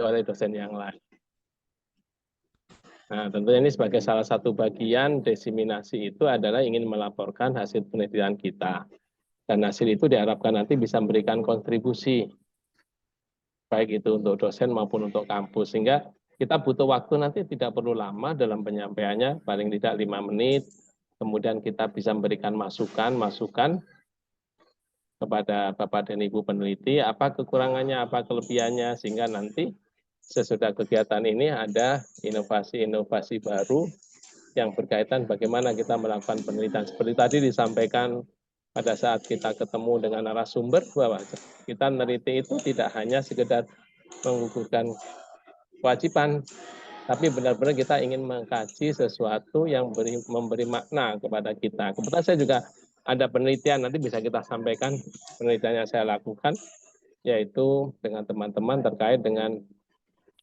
oleh dosen yang lain. Nah, tentunya ini sebagai salah satu bagian diseminasi itu adalah ingin melaporkan hasil penelitian kita. Dan hasil itu diharapkan nanti bisa memberikan kontribusi, baik itu untuk dosen maupun untuk kampus. Sehingga kita butuh waktu nanti tidak perlu lama dalam penyampaiannya, paling tidak 5 menit. Kemudian kita bisa memberikan masukan kepada Bapak dan Ibu peneliti, apa kekurangannya, apa kelebihannya, sehingga nanti sesudah kegiatan ini ada inovasi-inovasi baru yang berkaitan bagaimana kita melakukan penelitian. Seperti tadi disampaikan pada saat kita ketemu dengan narasumber, bahwa kita meneliti itu tidak hanya sekedar mengukuhkan kewajiban, tapi benar-benar kita ingin mengkaji sesuatu yang memberi makna kepada kita. Kebetulan saya juga ada penelitian, nanti bisa kita sampaikan penelitian yang saya lakukan, yaitu dengan teman-teman terkait dengan,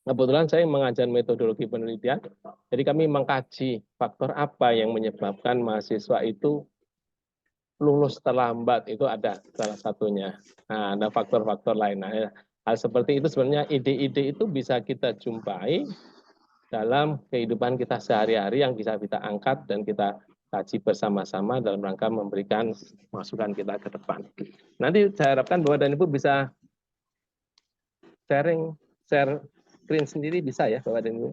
kebetulan saya mengajar metodologi penelitian, jadi kami mengkaji faktor apa yang menyebabkan mahasiswa itu lulus terlambat, itu ada salah satunya. Nah, ada faktor-faktor lain. Nah, hal seperti itu sebenarnya ide-ide itu bisa kita jumpai dalam kehidupan kita sehari-hari yang bisa kita angkat dan kita kaji bersama-sama dalam rangka memberikan masukan kita ke depan. Nanti saya harapkan Bapak dan Ibu bisa share screen sendiri, bisa ya Bapak dan Ibu.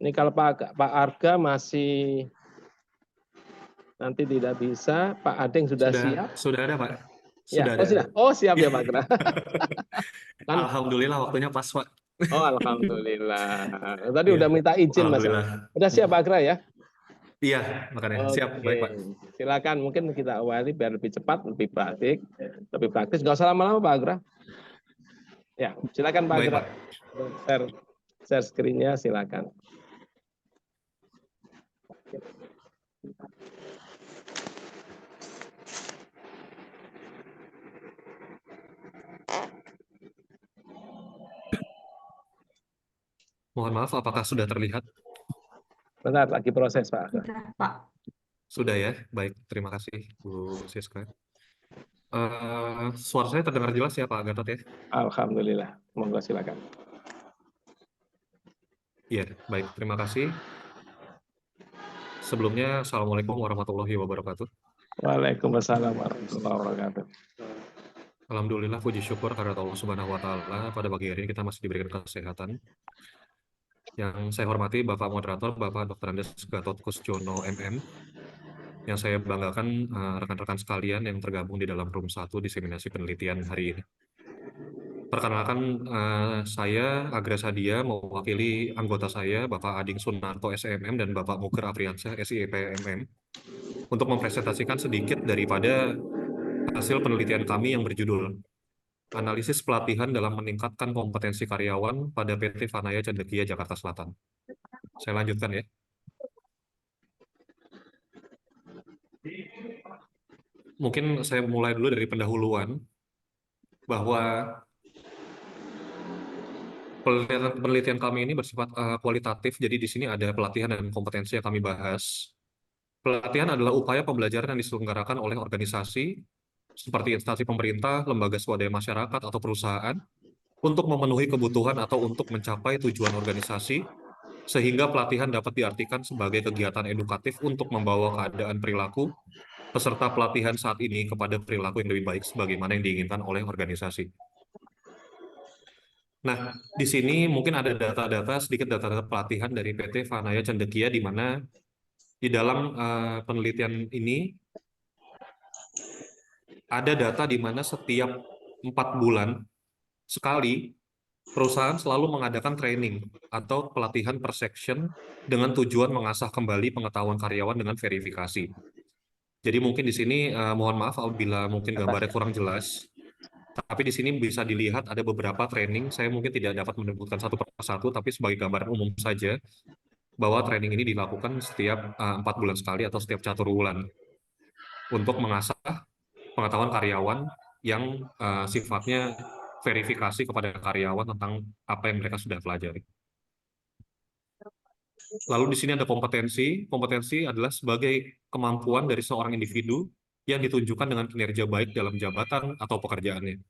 Ini kalau Pak Arga masih nanti tidak bisa, Pak Adeng sudah siap? Sudah ada, Pak. Ya, Sudah ada. Oh, siap ya Pak Gra. Kan? Alhamdulillah waktunya pas, Pak. Oh, alhamdulillah. Tadi udah minta izin Mas. Udah siap Pak Gra ya? Iya, makanya siap, baik Pak. Silakan, mungkin kita awali biar lebih cepat, lebih praktis. Nggak usah lama-lama Pak Agra. Ya, silakan Pak Agra. Share screen-nya, silakan. Mohon maaf, apakah sudah terlihat? Bentar, lagi proses Pak. Sudah ya, baik. Terima kasih Bu Siska. Suara saya terdengar jelas ya Pak Gatot ya? Alhamdulillah, monggo silakan. Iya, baik. Terima kasih. Sebelumnya, Assalamualaikum warahmatullahi wabarakatuh. Waalaikumsalam warahmatullahi wabarakatuh. Alhamdulillah, puji syukur karena Allah Subhanahu wa Ta'ala, pada pagi hari ini kita masih diberikan kesehatan. Yang saya hormati Bapak Moderator, Bapak Dr. Andes Gatot Kusjono MM, yang saya banggakan rekan-rekan sekalian yang tergabung di dalam room 1 diseminasi penelitian hari ini. Perkenalkan, saya Agra Sadia, mewakili anggota saya, Bapak Ading Sunarto SMM dan Bapak Muger Afriansyah SIPMM, untuk mempresentasikan sedikit daripada hasil penelitian kami yang berjudul Analisis Pelatihan dalam Meningkatkan Kompetensi Karyawan pada PT Vanaya Cendekia Jakarta Selatan. Saya lanjutkan ya. Mungkin saya mulai dulu dari pendahuluan, bahwa penelitian kami ini bersifat kualitatif, jadi di sini ada pelatihan dan kompetensi yang kami bahas. Pelatihan adalah upaya pembelajaran yang diselenggarakan oleh organisasi, seperti instansi pemerintah, lembaga swadaya masyarakat, atau perusahaan, untuk memenuhi kebutuhan atau untuk mencapai tujuan organisasi, sehingga pelatihan dapat diartikan sebagai kegiatan edukatif untuk membawa keadaan perilaku peserta pelatihan saat ini kepada perilaku yang lebih baik sebagaimana yang diinginkan oleh organisasi. Nah, di sini mungkin ada sedikit data-data pelatihan dari PT Vanaya Cendekia, di mana di dalam penelitian ini ada data di mana setiap 4 bulan sekali perusahaan selalu mengadakan training atau pelatihan per section dengan tujuan mengasah kembali pengetahuan karyawan dengan verifikasi. Jadi mungkin di sini mohon maaf apabila mungkin gambarnya kurang jelas, tapi di sini bisa dilihat ada beberapa training. Saya mungkin tidak dapat menyebutkan satu persatu, tapi sebagai gambaran umum saja bahwa training ini dilakukan setiap 4 bulan sekali atau setiap catur bulan untuk mengasah pengetahuan karyawan yang sifatnya verifikasi kepada karyawan tentang apa yang mereka sudah pelajari. Lalu di sini ada kompetensi. Kompetensi adalah sebagai kemampuan dari seorang individu yang ditunjukkan dengan kinerja baik dalam jabatan atau pekerjaannya.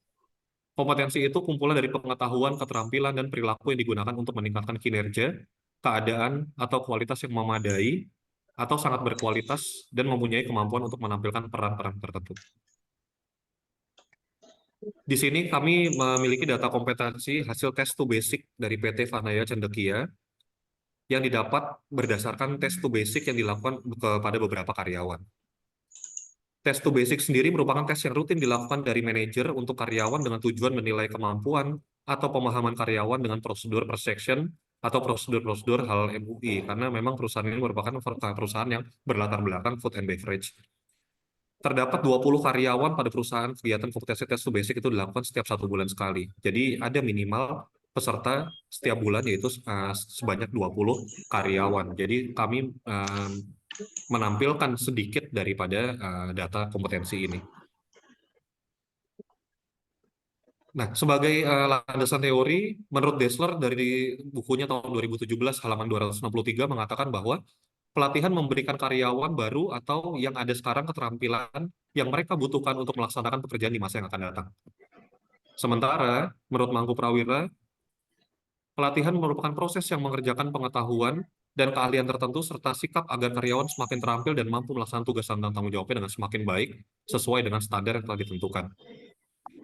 Kompetensi itu kumpulan dari pengetahuan, keterampilan, dan perilaku yang digunakan untuk meningkatkan kinerja, keadaan, atau kualitas yang memadai, atau sangat berkualitas, dan mempunyai kemampuan untuk menampilkan peran-peran tertentu. Di sini kami memiliki data kompetensi hasil tes to basic dari PT Vanaya Cendekia yang didapat berdasarkan tes to basic yang dilakukan kepada beberapa karyawan. Tes to basic sendiri merupakan tes yang rutin dilakukan dari manajer untuk karyawan dengan tujuan menilai kemampuan atau pemahaman karyawan dengan prosedur per section atau prosedur-prosedur hal MUI, karena memang perusahaan ini merupakan perusahaan yang berlatar belakang food and beverage. Terdapat 20 karyawan pada perusahaan. Kegiatan kompetensi tes to basic itu dilakukan setiap 1 bulan sekali. Jadi ada minimal peserta setiap bulan, yaitu sebanyak 20 karyawan. Jadi kami menampilkan sedikit daripada data kompetensi ini. Nah, sebagai landasan teori, menurut Dessler dari bukunya tahun 2017 halaman 263 mengatakan bahwa pelatihan memberikan karyawan baru atau yang ada sekarang keterampilan yang mereka butuhkan untuk melaksanakan pekerjaan di masa yang akan datang. Sementara, menurut Mangku Prawira, pelatihan merupakan proses yang mengerjakan pengetahuan dan keahlian tertentu serta sikap agar karyawan semakin terampil dan mampu melaksanakan tugas dan tanggung jawabnya dengan semakin baik sesuai dengan standar yang telah ditentukan.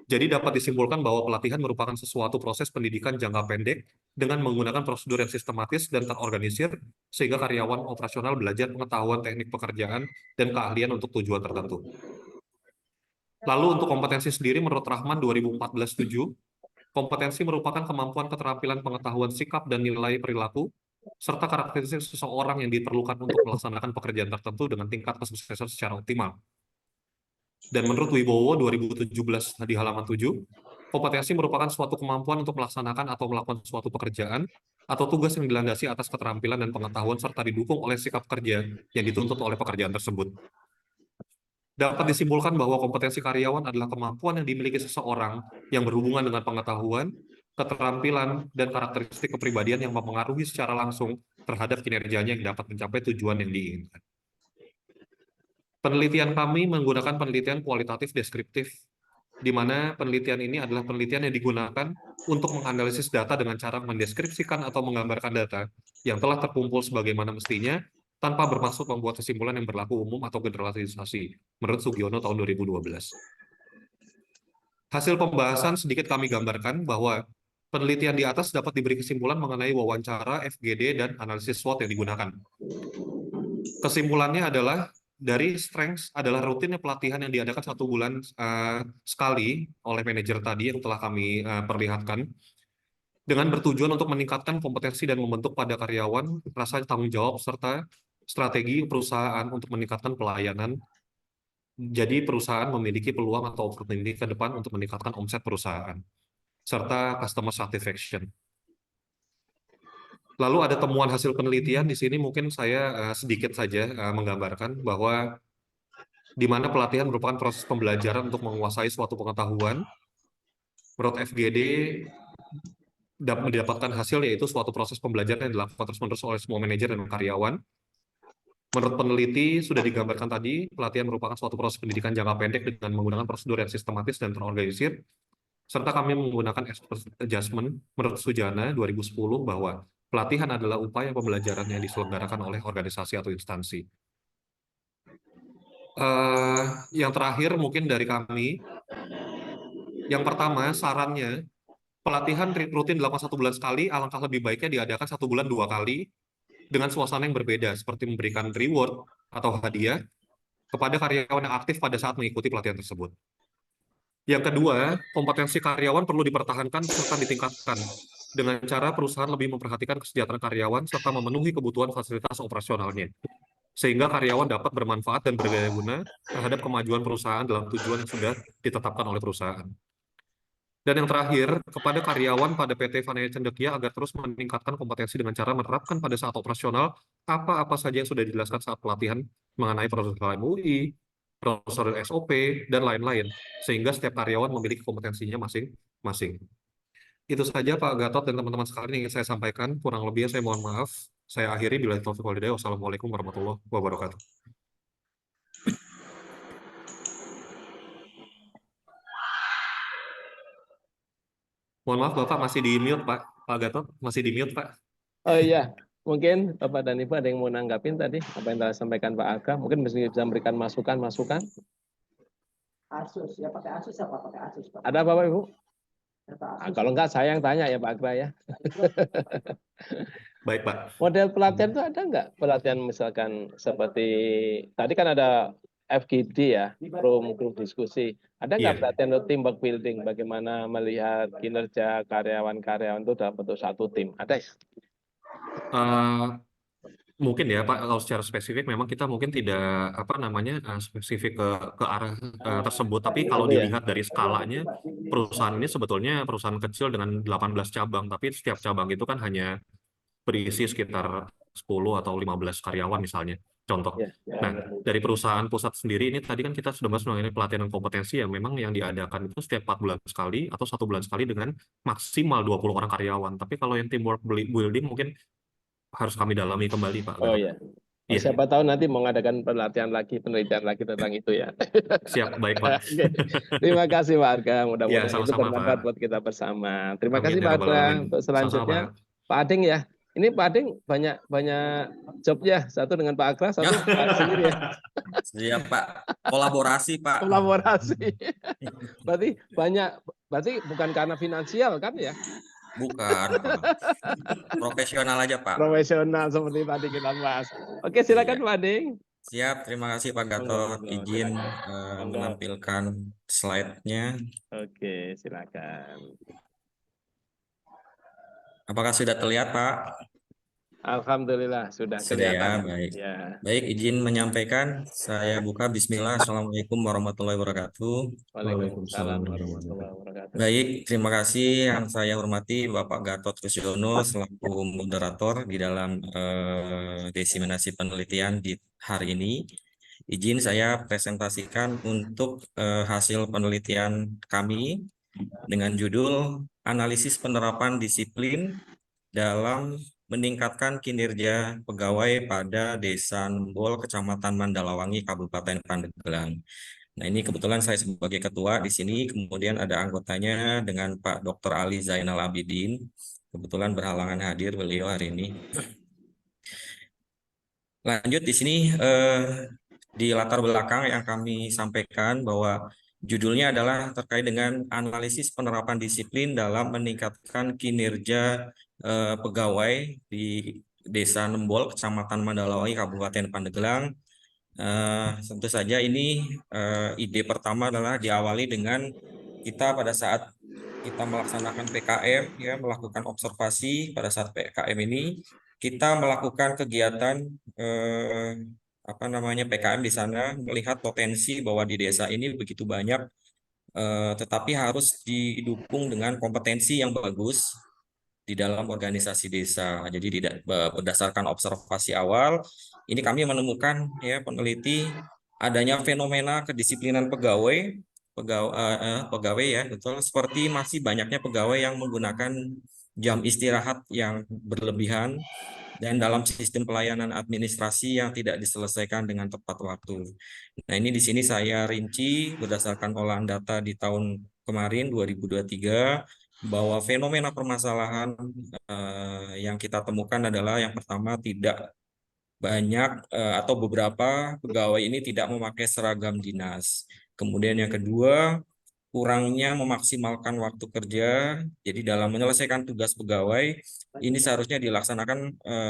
Jadi dapat disimpulkan bahwa pelatihan merupakan sesuatu proses pendidikan jangka pendek dengan menggunakan prosedur yang sistematis dan terorganisir sehingga karyawan operasional belajar pengetahuan teknik pekerjaan dan keahlian untuk tujuan tertentu. Lalu untuk kompetensi sendiri menurut Rahman 2014-7, kompetensi merupakan kemampuan keterampilan pengetahuan sikap dan nilai perilaku serta karakteristik seseorang yang diperlukan untuk melaksanakan pekerjaan tertentu dengan tingkat kesuksesan secara optimal. Dan menurut Wibowo 2017 di halaman 7, kompetensi merupakan suatu kemampuan untuk melaksanakan atau melakukan suatu pekerjaan atau tugas yang dilandasi atas keterampilan dan pengetahuan serta didukung oleh sikap kerja yang dituntut oleh pekerjaan tersebut. Dapat disimpulkan bahwa kompetensi karyawan adalah kemampuan yang dimiliki seseorang yang berhubungan dengan pengetahuan, keterampilan, dan karakteristik kepribadian yang mempengaruhi secara langsung terhadap kinerjanya yang dapat mencapai tujuan yang diinginkan. Penelitian kami menggunakan penelitian kualitatif deskriptif, di mana penelitian ini adalah penelitian yang digunakan untuk menganalisis data dengan cara mendeskripsikan atau menggambarkan data yang telah terkumpul sebagaimana mestinya, tanpa bermaksud membuat kesimpulan yang berlaku umum atau generalisasi, menurut Sugiono tahun 2012. Hasil pembahasan sedikit kami gambarkan bahwa penelitian di atas dapat diberi kesimpulan mengenai wawancara, FGD, dan analisis SWOT yang digunakan. Kesimpulannya adalah dari strengths adalah rutinnya pelatihan yang diadakan 1 bulan sekali oleh manajer tadi yang telah kami perlihatkan dengan bertujuan untuk meningkatkan kompetensi dan membentuk pada karyawan rasa tanggung jawab serta strategi perusahaan untuk meningkatkan pelayanan. Jadi perusahaan memiliki peluang atau opportunity ke depan untuk meningkatkan omset perusahaan serta customer satisfaction. Lalu ada temuan hasil penelitian di sini, mungkin saya sedikit saja menggambarkan bahwa di mana pelatihan merupakan proses pembelajaran untuk menguasai suatu pengetahuan. Menurut FGD, mendapatkan hasil yaitu suatu proses pembelajaran yang dilakukan terus-menerus oleh semua manajer dan karyawan. Menurut peneliti, sudah digambarkan tadi, pelatihan merupakan suatu proses pendidikan jangka pendek dengan menggunakan prosedur yang sistematis dan terorganisir, serta kami menggunakan adjustment menurut Sujana 2010 bahwa pelatihan adalah upaya pembelajaran yang diselenggarakan oleh organisasi atau instansi. Yang terakhir mungkin dari kami, yang pertama sarannya, pelatihan rutin dilakukan 1 bulan sekali, alangkah lebih baiknya diadakan 1 bulan 2 kali dengan suasana yang berbeda, seperti memberikan reward atau hadiah kepada karyawan yang aktif pada saat mengikuti pelatihan tersebut. Yang kedua, kompetensi karyawan perlu dipertahankan serta ditingkatkan dengan cara perusahaan lebih memperhatikan kesejahteraan karyawan serta memenuhi kebutuhan fasilitas operasionalnya, sehingga karyawan dapat bermanfaat dan berdaya guna terhadap kemajuan perusahaan dalam tujuan yang sudah ditetapkan oleh perusahaan. Dan yang terakhir, kepada karyawan pada PT Vanaya Cendekia agar terus meningkatkan kompetensi dengan cara menerapkan pada saat operasional apa-apa saja yang sudah dijelaskan saat pelatihan mengenai prosedur MUI, prosedur SOP, dan lain-lain, sehingga setiap karyawan memiliki kompetensinya masing-masing. Itu saja Pak Gatot dan teman-teman sekalian yang ingin saya sampaikan. Kurang lebihnya saya mohon maaf. Saya akhiri. Billahi taufiq wal hidayah. Wassalamualaikum warahmatullahi wabarakatuh. Mohon maaf Bapak masih di mute Pak. Pak Gatot masih di mute Pak. Oh iya, mungkin Bapak dan Ibu ada yang mau nanggapin tadi apa yang telah sampaikan Pak Aga, mungkin bisa memberikan masukan-masukan. Asus, ya pakai Asus apa pakai Asus Pak? Ada Bapak Ibu? Data Nah, Asus. kalau enggak saya yang tanya ya Pak Agra ya. Baik Pak. Model pelatihan itu ada enggak? Pelatihan misalkan seperti tadi kan ada FGD ya, grup diskusi. Ada enggak Iya. pelatihan untuk teamwork building? Bagaimana melihat kinerja karyawan-karyawan itu dalam bentuk satu tim? Ada ya? Eh, mungkin ya Pak, kalau secara spesifik memang kita mungkin tidak apa namanya spesifik ke arah tersebut. Tapi kalau Itu ya. dilihat dari skalanya, perusahaan ini sebetulnya perusahaan kecil dengan 18 cabang, tapi setiap cabang itu kan hanya berisi sekitar 10 atau 15 karyawan misalnya. Contoh. Ya, ya. Nah, dari perusahaan pusat sendiri ini tadi kan kita sudah bahas mengenai pelatihan dan kompetensi yang memang yang diadakan itu setiap 4 bulan sekali atau 1 bulan sekali dengan maksimal 20 orang karyawan. Tapi kalau yang teamwork building mungkin harus kami dalami kembali Pak Oh Gatot. ya. Iya, Siapa tahu nanti mau ngadakan pelatihan lagi, penelitian lagi tentang itu ya. siap, baik Pak. Oke. Terima kasih Pak Arga, Ya, mudah-mudahan itu sama-sama bermanfaat Pak. buat kita bersama. Terima Amin kasih ya Pak rabbal Arga. alamin. Untuk selanjutnya Sama-sama. Pak Ading ya. Ini Pak Ading banyak job ya, satu dengan Pak Agra, satu Pak sendiri ya. Siap Pak, kolaborasi Pak. Kolaborasi. Berarti bukan karena finansial kan ya? Bukan, Pak. Profesional aja Pak. Profesional seperti tadi kita bahas. Oke, silakan Pak Ading. Siap, terima kasih Pak Gatot. Izin menampilkan slide-nya. Oke, silakan. Apakah sudah terlihat Pak? Alhamdulillah sudah Sudah ya, kelihatan. baik. Ya. Baik, izin menyampaikan. Saya buka. Bismillah. Assalamualaikum warahmatullahi wabarakatuh. Waalaikumsalam warahmatullahi wabarakatuh. Baik, terima kasih yang saya hormati Bapak Gatot Kusyono selaku moderator di dalam diseminasi penelitian di hari ini. Izin saya presentasikan untuk hasil penelitian kami dengan judul Analisis Penerapan Disiplin dalam meningkatkan kinerja pegawai pada Desa Nembol, Kecamatan Mandalawangi, Kabupaten Pandeglang. Nah, ini kebetulan saya sebagai ketua di sini, kemudian ada anggotanya dengan Pak Dr. Ali Zainal Abidin. Kebetulan berhalangan hadir beliau hari ini. Lanjut di sini di latar belakang yang kami sampaikan bahwa judulnya adalah terkait dengan analisis penerapan disiplin dalam meningkatkan kinerja pegawai di Desa Nembol, Kecamatan Mandalawangi, Kabupaten Pandeglang. Tentu saja ini ide pertama adalah diawali dengan kita pada saat kita melaksanakan PKM, ya, melakukan observasi pada saat PKM ini, kita melakukan kegiatan PKM di sana, melihat potensi bahwa di desa ini begitu banyak, tetapi harus didukung dengan kompetensi yang bagus di dalam organisasi desa. Jadi berdasarkan observasi awal, ini kami menemukan ya peneliti adanya fenomena kedisiplinan pegawai ya betul, seperti masih banyaknya pegawai yang menggunakan jam istirahat yang berlebihan dan dalam sistem pelayanan administrasi yang tidak diselesaikan dengan tepat waktu. Nah, ini di sini saya rinci berdasarkan olahan data di tahun kemarin 2023 bahwa fenomena permasalahan yang kita temukan adalah yang pertama tidak banyak atau beberapa pegawai ini tidak memakai seragam dinas. Kemudian yang kedua, kurangnya memaksimalkan waktu kerja. Jadi dalam menyelesaikan tugas pegawai ini seharusnya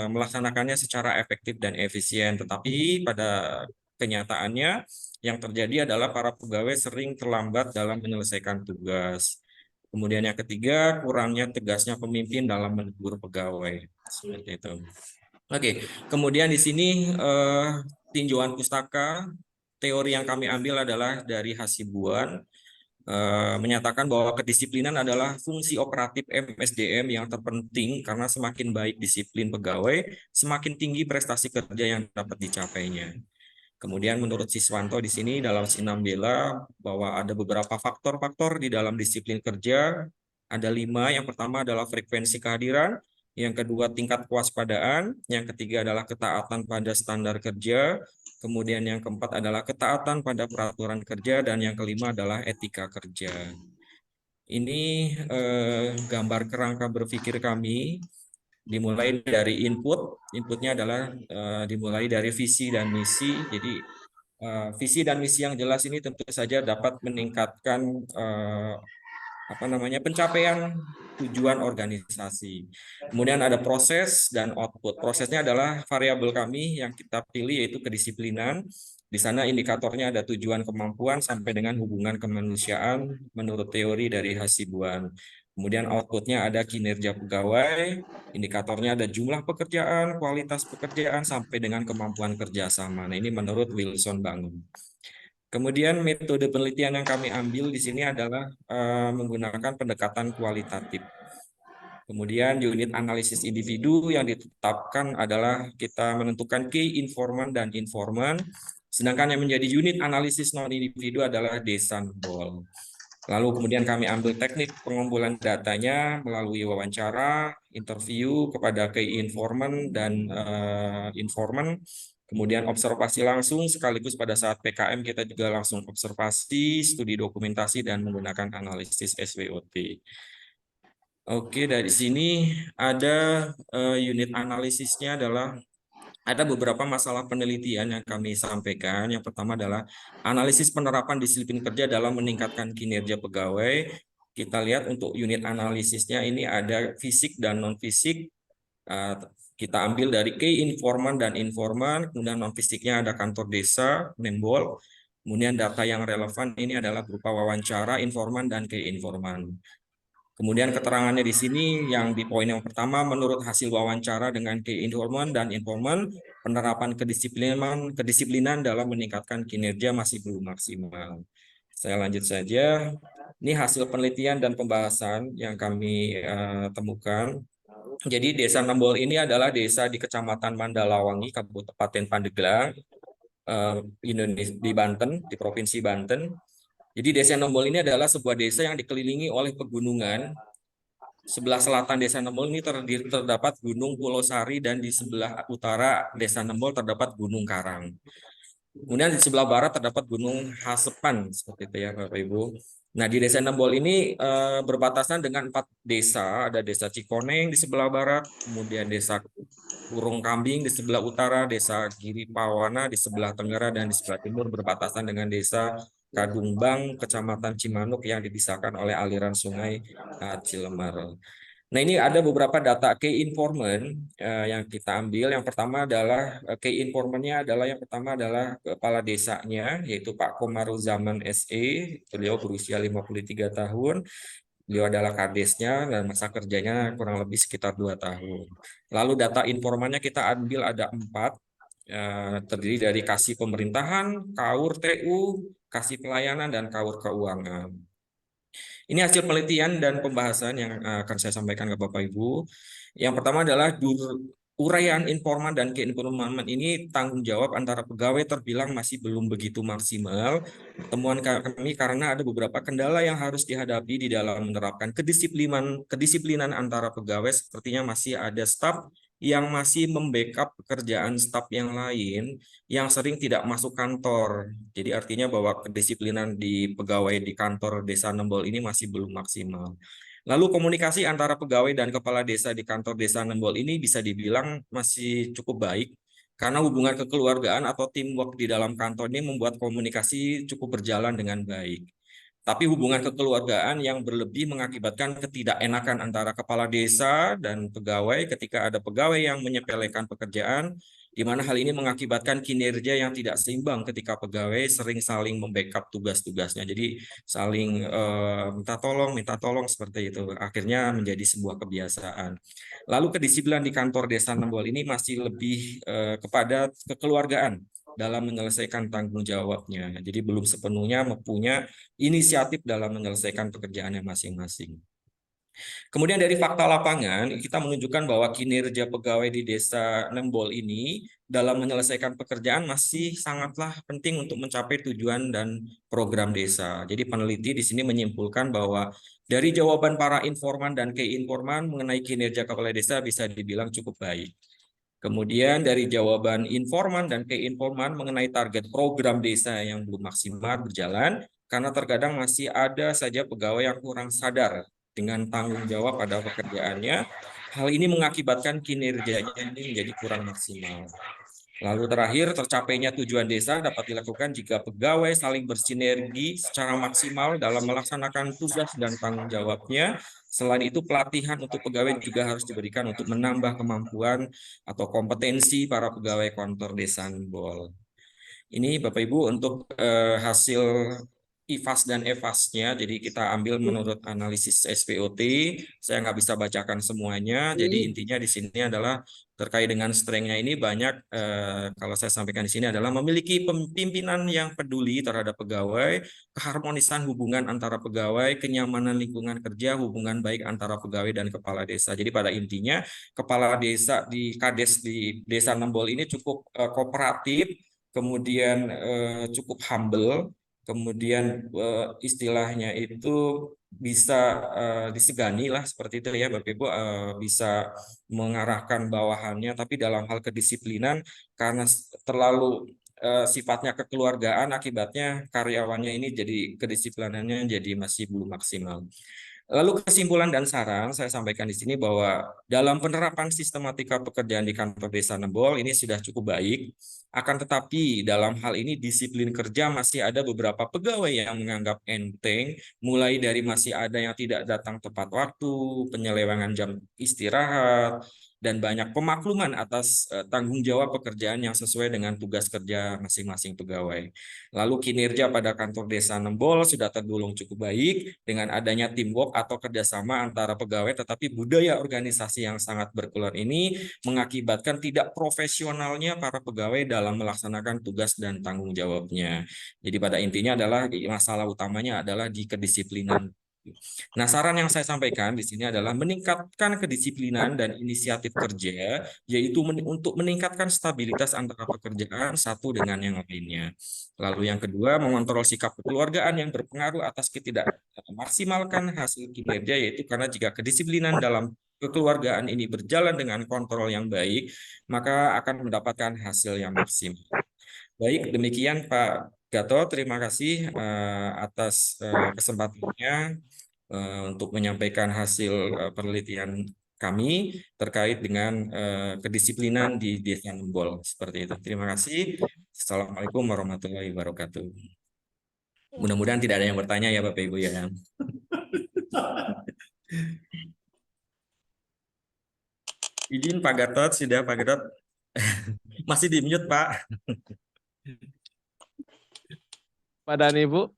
melaksanakannya secara efektif dan efisien. Tetapi pada kenyataannya yang terjadi adalah para pegawai sering terlambat dalam menyelesaikan tugas. Kemudian yang ketiga, kurangnya tegasnya pemimpin dalam menegur pegawai. Seperti itu. Oke, kemudian di sini tinjauan pustaka, teori yang kami ambil adalah dari Hasibuan, menyatakan bahwa kedisiplinan adalah fungsi operatif MSDM yang terpenting karena semakin baik disiplin pegawai, semakin tinggi prestasi kerja yang dapat dicapainya. Kemudian menurut Siswanto di sini dalam Sinambela bahwa ada beberapa faktor-faktor di dalam disiplin kerja, ada 5. Yang pertama adalah frekuensi kehadiran, yang kedua tingkat kewaspadaan, yang ketiga adalah ketaatan pada standar kerja, kemudian yang keempat adalah ketaatan pada peraturan kerja, dan yang kelima adalah etika kerja. Ini gambar kerangka berpikir kami, dimulai dari inputnya adalah dimulai dari visi dan misi. Jadi visi dan misi yang jelas ini tentu saja dapat meningkatkan pencapaian tujuan organisasi. Kemudian ada proses dan output. Prosesnya adalah variabel kami yang kita pilih yaitu kedisiplinan. Di sana indikatornya ada tujuan, kemampuan sampai dengan hubungan kemanusiaan menurut teori dari Hasibuan. Kemudian outputnya ada kinerja pegawai, indikatornya ada jumlah pekerjaan, kualitas pekerjaan sampai dengan kemampuan kerjasama. Nah, ini menurut Wilson Bangun. Kemudian metode penelitian yang kami ambil di sini adalah menggunakan pendekatan kualitatif. Kemudian unit analisis individu yang ditetapkan adalah kita menentukan key informan dan informan, sedangkan yang menjadi unit analisis non-individu adalah desa nembol. Lalu kemudian kami ambil teknik pengumpulan datanya melalui wawancara, interview kepada key informan dan informan, kemudian observasi langsung sekaligus pada saat PKM kita juga langsung observasi, studi dokumentasi dan menggunakan analisis SWOT. Oke, dari sini ada unit analisisnya adalah ada beberapa masalah penelitian yang kami sampaikan. Yang pertama adalah analisis penerapan disiplin kerja dalam meningkatkan kinerja pegawai. Kita lihat untuk unit analisisnya ini ada fisik dan non-fisik. Kita ambil dari key informan dan informan, kemudian non-fisiknya ada kantor desa, Nembol. Kemudian data yang relevan ini adalah berupa wawancara, informan, dan key informan. Kemudian keterangannya di sini yang di poin yang pertama, menurut hasil wawancara dengan key informan dan informan, penerapan kedisiplinan dalam meningkatkan kinerja masih belum maksimal. Saya lanjut saja. Ini hasil penelitian dan pembahasan yang kami temukan. Jadi Desa Nembol ini adalah desa di Kecamatan Mandalawangi, Kabupaten Pandeglang, di Banten, di Provinsi Banten. Jadi Desa Nembol ini adalah sebuah desa yang dikelilingi oleh pegunungan. Sebelah selatan Desa Nembol ini terdapat Gunung Pulau Sari dan di sebelah utara Desa Nembol terdapat Gunung Karang. Kemudian di sebelah barat terdapat Gunung Hasepan, seperti itu ya Bapak Ibu. Nah, di Desa Nembol ini berbatasan dengan 4 desa, ada Desa Cikoneng di sebelah barat, kemudian Desa Kurung Kambing di sebelah utara, Desa Giri Pawana di sebelah tenggara, dan di sebelah timur berbatasan dengan Desa Kadungbang, Kecamatan Cimanuk yang dipisahkan oleh aliran sungai Cilemar. Nah, ini ada beberapa data key informan yang kita ambil. Yang pertama adalah key informannya yang pertama adalah kepala desanya, yaitu Pak Komaruzaman SE. Beliau berusia 53 tahun. Beliau adalah kadesnya dan masa kerjanya kurang lebih sekitar 2 tahun. Lalu data informannya kita ambil ada 4. Terdiri dari kasih pemerintahan, KAUR TU, kasih pelayanan, dan KAUR keuangan. Ini hasil penelitian dan pembahasan yang akan saya sampaikan ke Bapak Ibu. Yang pertama adalah uraian informan dan keinforman ini tanggung jawab antara pegawai terbilang masih belum begitu maksimal. Temuan kami karena ada beberapa kendala yang harus dihadapi di dalam menerapkan kedisiplinan antara pegawai, sepertinya masih ada staf yang masih membackup pekerjaan staf yang lain yang sering tidak masuk kantor. Jadi artinya bahwa kedisiplinan di pegawai di kantor Desa Nembol ini masih belum maksimal. Lalu komunikasi antara pegawai dan kepala desa di kantor Desa Nembol ini bisa dibilang masih cukup baik karena hubungan kekeluargaan atau teamwork di dalam kantor ini membuat komunikasi cukup berjalan dengan baik. Tapi hubungan kekeluargaan yang berlebih mengakibatkan ketidakenakan antara kepala desa dan pegawai ketika ada pegawai yang menyepelekan pekerjaan, di mana hal ini mengakibatkan kinerja yang tidak seimbang ketika pegawai sering saling membackup tugas-tugasnya. Jadi saling minta tolong seperti itu. Akhirnya menjadi sebuah kebiasaan. Lalu kedisiplinan di kantor Desa Nembol ini masih lebih kepada kekeluargaan dalam menyelesaikan tanggung jawabnya. Jadi belum sepenuhnya mempunyai inisiatif dalam menyelesaikan pekerjaannya masing-masing. Kemudian dari fakta lapangan, kita menunjukkan bahwa kinerja pegawai di Desa Nembol ini dalam menyelesaikan pekerjaan masih sangatlah penting untuk mencapai tujuan dan program desa. Jadi peneliti di sini menyimpulkan bahwa dari jawaban para informan dan keinforman mengenai kinerja kepala desa bisa dibilang cukup baik. Kemudian dari jawaban informan dan keinforman mengenai target program desa yang belum maksimal berjalan, karena terkadang masih ada saja pegawai yang kurang sadar dengan tanggung jawab pada pekerjaannya. Hal ini mengakibatkan kinerjanya ini menjadi kurang maksimal. Lalu terakhir, tercapainya tujuan desa dapat dilakukan jika pegawai saling bersinergi secara maksimal dalam melaksanakan tugas dan tanggung jawabnya. Selain itu, pelatihan untuk pegawai juga harus diberikan untuk menambah kemampuan atau kompetensi para pegawai kantor desa Nembol. Ini Bapak Ibu untuk hasil IFAS dan EFAS-nya. Jadi kita ambil menurut analisis SPOT. Saya nggak bisa bacakan semuanya. Jadi intinya di sini adalah terkait dengan strength-nya ini banyak. Kalau saya sampaikan di sini adalah memiliki pimpinan yang peduli terhadap pegawai, keharmonisan hubungan antara pegawai, kenyamanan lingkungan kerja, hubungan baik antara pegawai dan kepala desa. Jadi pada intinya kepala desa di Kades di Desa Nembol ini cukup kooperatif, kemudian cukup humble, kemudian istilahnya itu bisa disegani lah seperti itu ya Bapak Ibu, bisa mengarahkan bawahannya, tapi dalam hal kedisiplinan karena terlalu sifatnya kekeluargaan, akibatnya karyawannya ini jadi kedisiplinannya jadi masih belum maksimal. Lalu kesimpulan dan saran saya sampaikan di sini bahwa dalam penerapan sistematika pekerjaan di kantor desa Nembol ini sudah cukup baik. Akan tetapi dalam hal ini disiplin kerja masih ada beberapa pegawai yang menganggap enteng, mulai dari masih ada yang tidak datang tepat waktu, penyelewengan jam istirahat, dan banyak pemakluman atas tanggung jawab pekerjaan yang sesuai dengan tugas kerja masing-masing pegawai. Lalu kinerja pada kantor desa Nembol sudah tergolong cukup baik dengan adanya teamwork atau kerjasama antara pegawai, tetapi budaya organisasi yang sangat berkelor ini mengakibatkan tidak profesionalnya para pegawai dalam melaksanakan tugas dan tanggung jawabnya. Jadi pada intinya adalah masalah utamanya adalah di kedisiplinan. Nah, saran yang saya sampaikan di sini adalah meningkatkan kedisiplinan dan inisiatif kerja, yaitu untuk meningkatkan stabilitas antara pekerjaan satu dengan yang lainnya. Lalu yang kedua, mengontrol sikap kekeluargaan yang berpengaruh atas maksimalkan hasil kinerja, yaitu karena jika kedisiplinan dalam kekeluargaan ini berjalan dengan kontrol yang baik, maka akan mendapatkan hasil yang maksimal. Baik, demikian Pak Gatot, terima kasih atas kesempatannya untuk menyampaikan hasil penelitian kami terkait dengan kedisiplinan di Desa Nembol. Seperti itu. Terima kasih. Assalamualaikum warahmatullahi wabarakatuh. Mudah-mudahan tidak ada yang bertanya ya Bapak Ibu ya. Izin Pak Gatot, sudah Pak Gatot. Masih di mute Pak. Pak dan Ibu,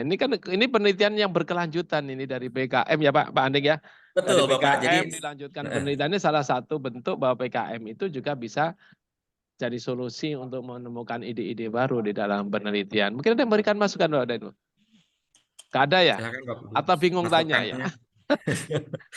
ini penelitian yang berkelanjutan ini dari PKM ya Pak Anding ya. Betul dari Bapak. Jadi PKM dilanjutkan penelitian ini salah satu bentuk bahwa PKM itu juga bisa jadi solusi untuk menemukan ide-ide baru di dalam penelitian. Mungkin ada yang memberikan masukan Pak Anding? Gak ada ya? Silakan, Bapak. Atau bingung tanya ya? Masukannya.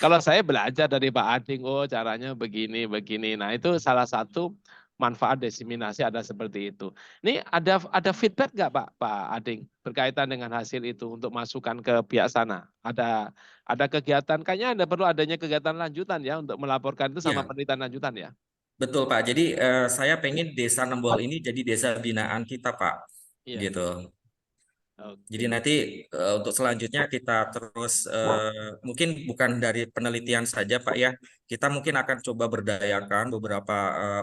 Kalau saya belajar dari Pak Anding, oh caranya begini. Nah itu salah satu manfaat desiminasi ada seperti itu. Ini ada feedback nggak Pak Ading berkaitan dengan hasil itu untuk masukan ke pihak sana? Ada kegiatan, kayaknya perlu adanya kegiatan lanjutan ya untuk melaporkan itu sama Ya, penelitian lanjutan ya? betul Pak. Jadi saya pengen Desa Nembol ini jadi desa binaan kita Pak. Iya. Gitu. Oke. Jadi nanti untuk selanjutnya kita terus mungkin bukan dari penelitian saja Pak ya, kita mungkin akan coba berdayakan beberapa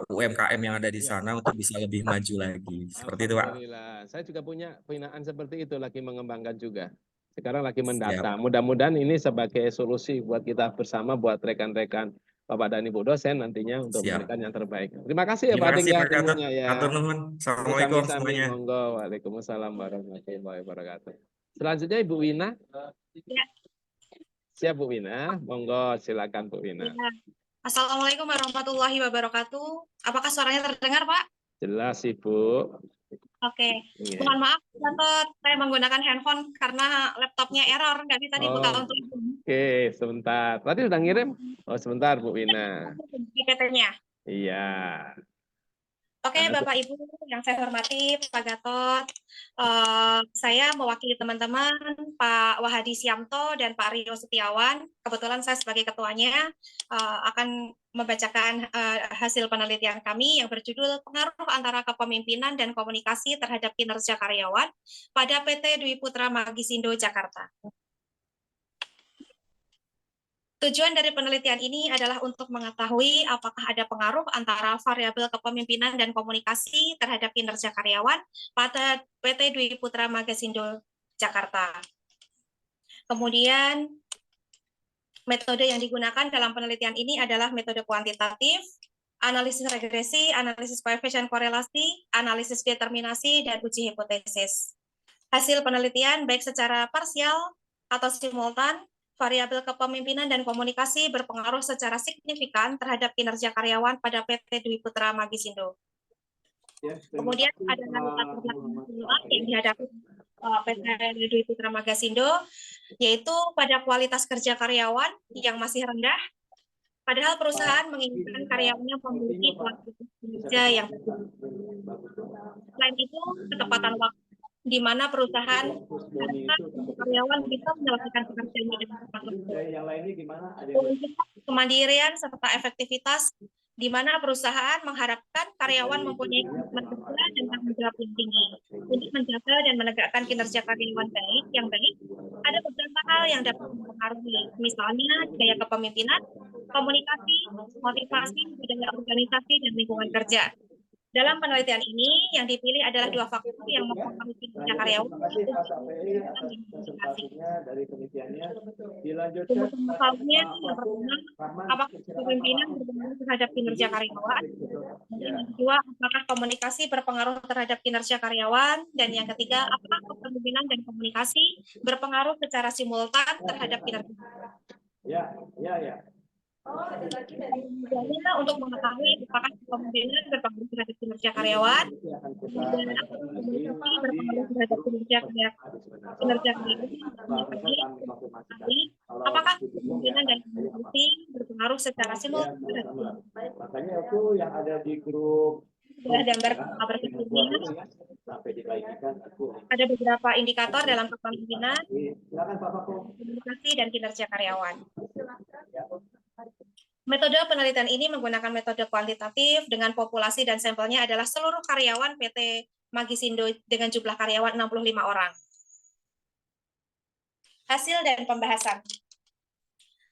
UMKM yang ada di Ya. sana untuk bisa lebih maju lagi. Seperti itu Pak. Alhamdulillah. Saya juga punya binaan seperti itu, lagi mengembangkan juga. Sekarang lagi Siap. mendata. Mudah-mudahan ini sebagai solusi buat kita bersama, buat rekan-rekan Bapak dan Ibu dosen nantinya untuk Siap. memberikan yang terbaik. Terima kasih ya Terima Pak Ading kasih ya Pak Gatot. ilmunya ya. Atur nuhun. Assalamualaikum Sami-sami, semuanya. monggo. Waalaikumsalam warahmatullahi wabarakatuh. Selanjutnya Ibu Wina. Ya. Siap Bu Wina, monggo silakan Bu Wina. Ya. Assalamualaikum warahmatullahi wabarakatuh. Apakah suaranya terdengar Pak? Jelas Ibu. Oke. Iya. Mohon maaf, Gatot, saya menggunakan handphone karena laptopnya error, nggak bisa dibuka untuk itu. Oke, sebentar. Tadi udah ngirim? Oh, sebentar Bu Wina. PPT-nya. Iya. Oke, Nah, Bapak Ibu yang saya hormati, Pak Gatot, saya mewakili teman-teman Pak Wahadi Siamto dan Pak Rio Setiawan. Kebetulan saya sebagai ketuanya akan membacakan hasil penelitian kami yang berjudul Pengaruh Antara Kepemimpinan dan Komunikasi Terhadap Kinerja Karyawan pada PT Dwi Putra Magisindo Jakarta. Tujuan dari penelitian ini adalah untuk mengetahui apakah ada pengaruh antara variabel kepemimpinan dan komunikasi terhadap kinerja karyawan pada PT Dwi Putra Magisindo Jakarta. Kemudian, metode yang digunakan dalam penelitian ini adalah metode kuantitatif, analisis regresi, analisis koefisien korelasi, analisis determinasi, dan uji hipotesis. Hasil penelitian baik secara parsial atau simultan, variabel kepemimpinan dan komunikasi berpengaruh secara signifikan terhadap kinerja karyawan pada PT Dwi Putra Magisindo. Kemudian ada latar belakang yang dihadapi PT Dwi Putra Magisindo, yaitu pada kualitas kerja karyawan yang masih rendah, padahal perusahaan menginginkan karyawannya memiliki kualitas kerja yang bagus. Selain itu, ketepatan waktu di mana perusahaan mengharapkan karyawan bisa menyelesaikan pekerjaannya dengan tepat waktu. Kemandirian serta efektivitas di mana perusahaan mengharapkan karyawan mempunyai komitmen kerja dan tanggung jawab yang tinggi untuk menjaga dan menegakkan kinerja karyawan yang baik. Ada beberapa hal yang dapat mempengaruhi, misalnya gaya kepemimpinan, komunikasi, motivasi, budaya organisasi, dan lingkungan kerja. Dalam penelitian ini, yang dipilih adalah dua faktor yang mempengaruhi kinerja karyawan. Untuk mengetahuinya, yang pertama, apakah kepemimpinan berpengaruh terhadap kinerja karyawan? Dan yang kedua, apakah komunikasi berpengaruh terhadap kinerja karyawan? Dan yang ketiga, apakah kepemimpinan dan komunikasi berpengaruh secara simultan terhadap kinerja karyawan? Untuk mengetahui apakah kepemimpinan berpengaruh terhadap kinerja karyawan dan komunikasi berpengaruh terhadap kinerja karyawan, apakah kepemimpinan dan komunikasi berpengaruh secara simultan terhadap makanya itu yang ada di grup gambar berikutnya. Ada beberapa indikator dalam kepemimpinan, komunikasi, dan kinerja karyawan. Metode penelitian ini menggunakan metode kuantitatif dengan populasi dan sampelnya adalah seluruh karyawan PT Magisindo dengan jumlah karyawan 65 orang. Hasil dan pembahasan.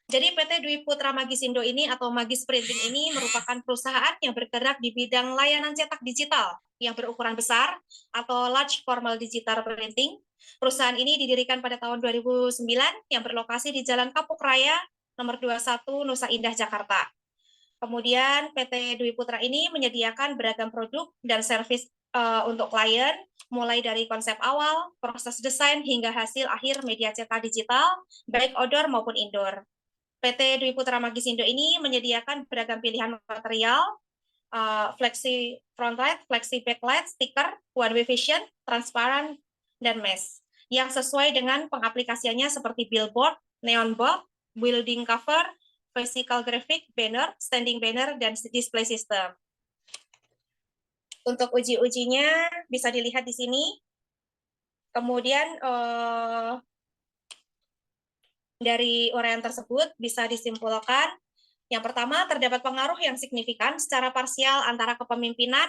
Jadi PT Dwi Putra Magisindo ini atau Magis Printing ini merupakan perusahaan yang bergerak di bidang layanan cetak digital yang berukuran besar atau large formal digital printing. Perusahaan ini didirikan pada tahun 2009 yang berlokasi di Jalan Kapuk Raya nomor 21 Nusa Indah, Jakarta. Kemudian PT Dwi Putra ini menyediakan beragam produk dan servis untuk klien, mulai dari konsep awal, proses desain, hingga hasil akhir media cetak digital, baik outdoor maupun indoor. PT Dwi Putra Magisindo ini menyediakan beragam pilihan material, flexi frontlight, flexi backlight, stiker, one way vision, transparan, dan mesh, yang sesuai dengan pengaplikasiannya seperti billboard, neon board, building cover, physical graphic, banner, standing banner, dan display system. Untuk uji-ujinya bisa dilihat di sini. Kemudian dari uraian tersebut bisa disimpulkan, yang pertama terdapat pengaruh yang signifikan secara parsial antara kepemimpinan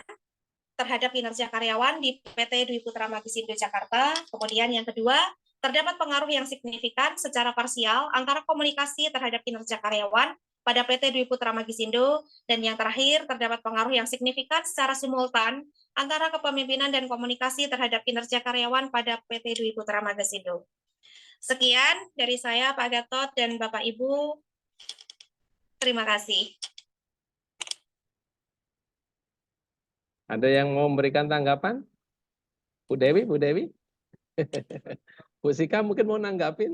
terhadap kinerja karyawan di PT Dwi Putra Magisindo Jakarta. Kemudian yang kedua, terdapat pengaruh yang signifikan secara parsial antara komunikasi terhadap kinerja karyawan pada PT Dwi Putra Magisindo. Dan yang terakhir, terdapat pengaruh yang signifikan secara simultan antara kepemimpinan dan komunikasi terhadap kinerja karyawan pada PT Dwi Putra Magisindo. Sekian dari saya, Pak Gatot dan Bapak Ibu. Terima kasih. Ada yang mau memberikan tanggapan? Bu Dewi, Bu Dewi? Bu Sika mungkin mau nanggapin?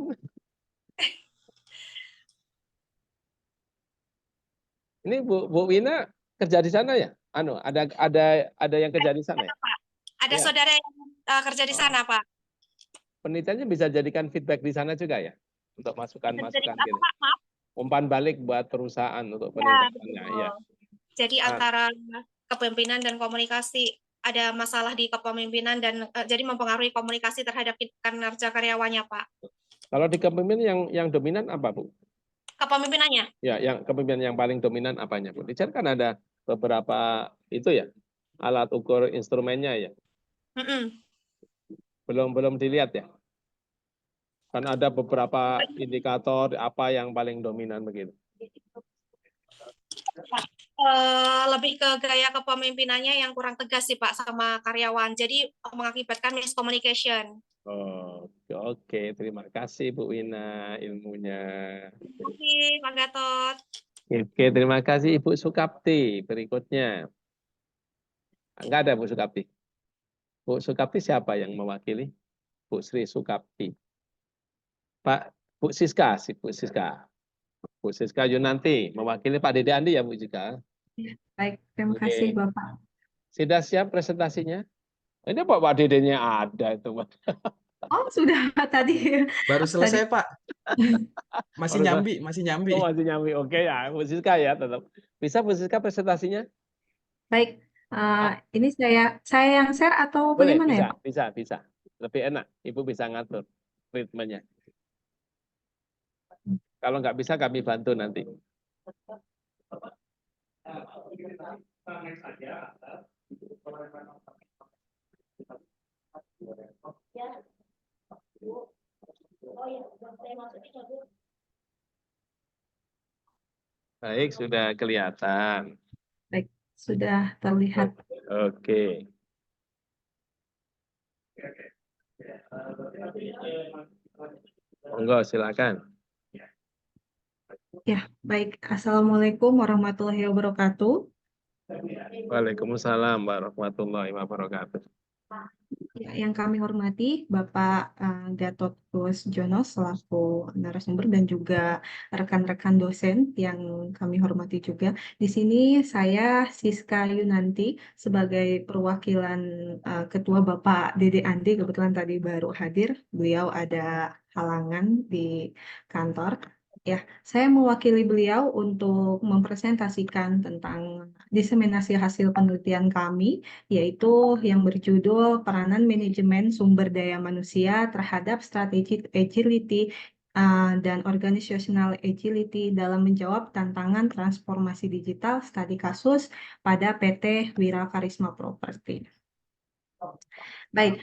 Ini Bu Wina kerja di sana ya? Ada yang kerja di sana ya? Ada Ya. saudara yang kerja di sana, Pak. Penelitiannya bisa jadikan feedback di sana juga ya? Untuk masukan-masukan gini. Umpan balik buat perusahaan untuk penelitiannya. Ya. Jadi antara kepemimpinan dan komunikasi. Ada masalah di kepemimpinan dan jadi mempengaruhi komunikasi terhadap kinerja karyawannya, Pak. Kalau di kepemimpinan yang dominan apa, Bu? Kepemimpinannya. Ya, yang kepemimpinan yang paling dominan apanya, Bu? Di sana kan ada beberapa itu ya, alat ukur instrumennya ya. Mm-mm. Belum dilihat ya. Kan ada beberapa indikator apa yang paling dominan begitu. Lebih ke gaya kepemimpinannya yang kurang tegas sih Pak sama karyawan. Jadi mengakibatkan miscommunication. Oke, terima kasih Bu Wina ilmunya. Terima kasih Pak Gatot. Oke, terima kasih Ibu Sukapti. Berikutnya. Enggak ada Bu Sukapti. Bu Sukapti siapa yang mewakili? Bu Sri Sukapti. Pak Bu Siska, Bu Siska. Bu Siska Yunanti mewakili Pak Dede Andi ya Bu Siska. Baik, terima Oke. kasih Bapak. Sudah siap presentasinya? Ini Pak Dedenya ada itu. Oh, sudah tadi. Baru selesai, Pak. Masih Baru nyambi, masih nyambi. Oh, masih nyambi. Oke ya, Bu Siska ya tetap. Bisa Bu Siska presentasinya? Baik, ini saya yang share atau Boleh, bagaimana ya, bisa, Pak? bisa. Lebih enak, Ibu bisa ngatur ritmenya. Kalau nggak bisa kami bantu nanti. Baik, sudah kelihatan. Baik, sudah terlihat. Oke. Monggo, silakan. Ya, baik. Assalamualaikum warahmatullahi wabarakatuh. Waalaikumsalam warahmatullahi wabarakatuh. Ya, yang kami hormati Bapak Gatot Kusjono selaku narasumber dan juga rekan-rekan dosen yang kami hormati juga. Di sini saya Siska Yunanti sebagai perwakilan Ketua Bapak Dede Andi, kebetulan tadi baru hadir. Beliau ada halangan di kantor. Ya, saya mewakili beliau untuk mempresentasikan tentang diseminasi hasil penelitian kami, yaitu yang berjudul Peranan Manajemen Sumber Daya Manusia terhadap Strategic Agility dan Organizational Agility dalam menjawab tantangan transformasi digital studi kasus pada PT Wira Karisma Property. Baik,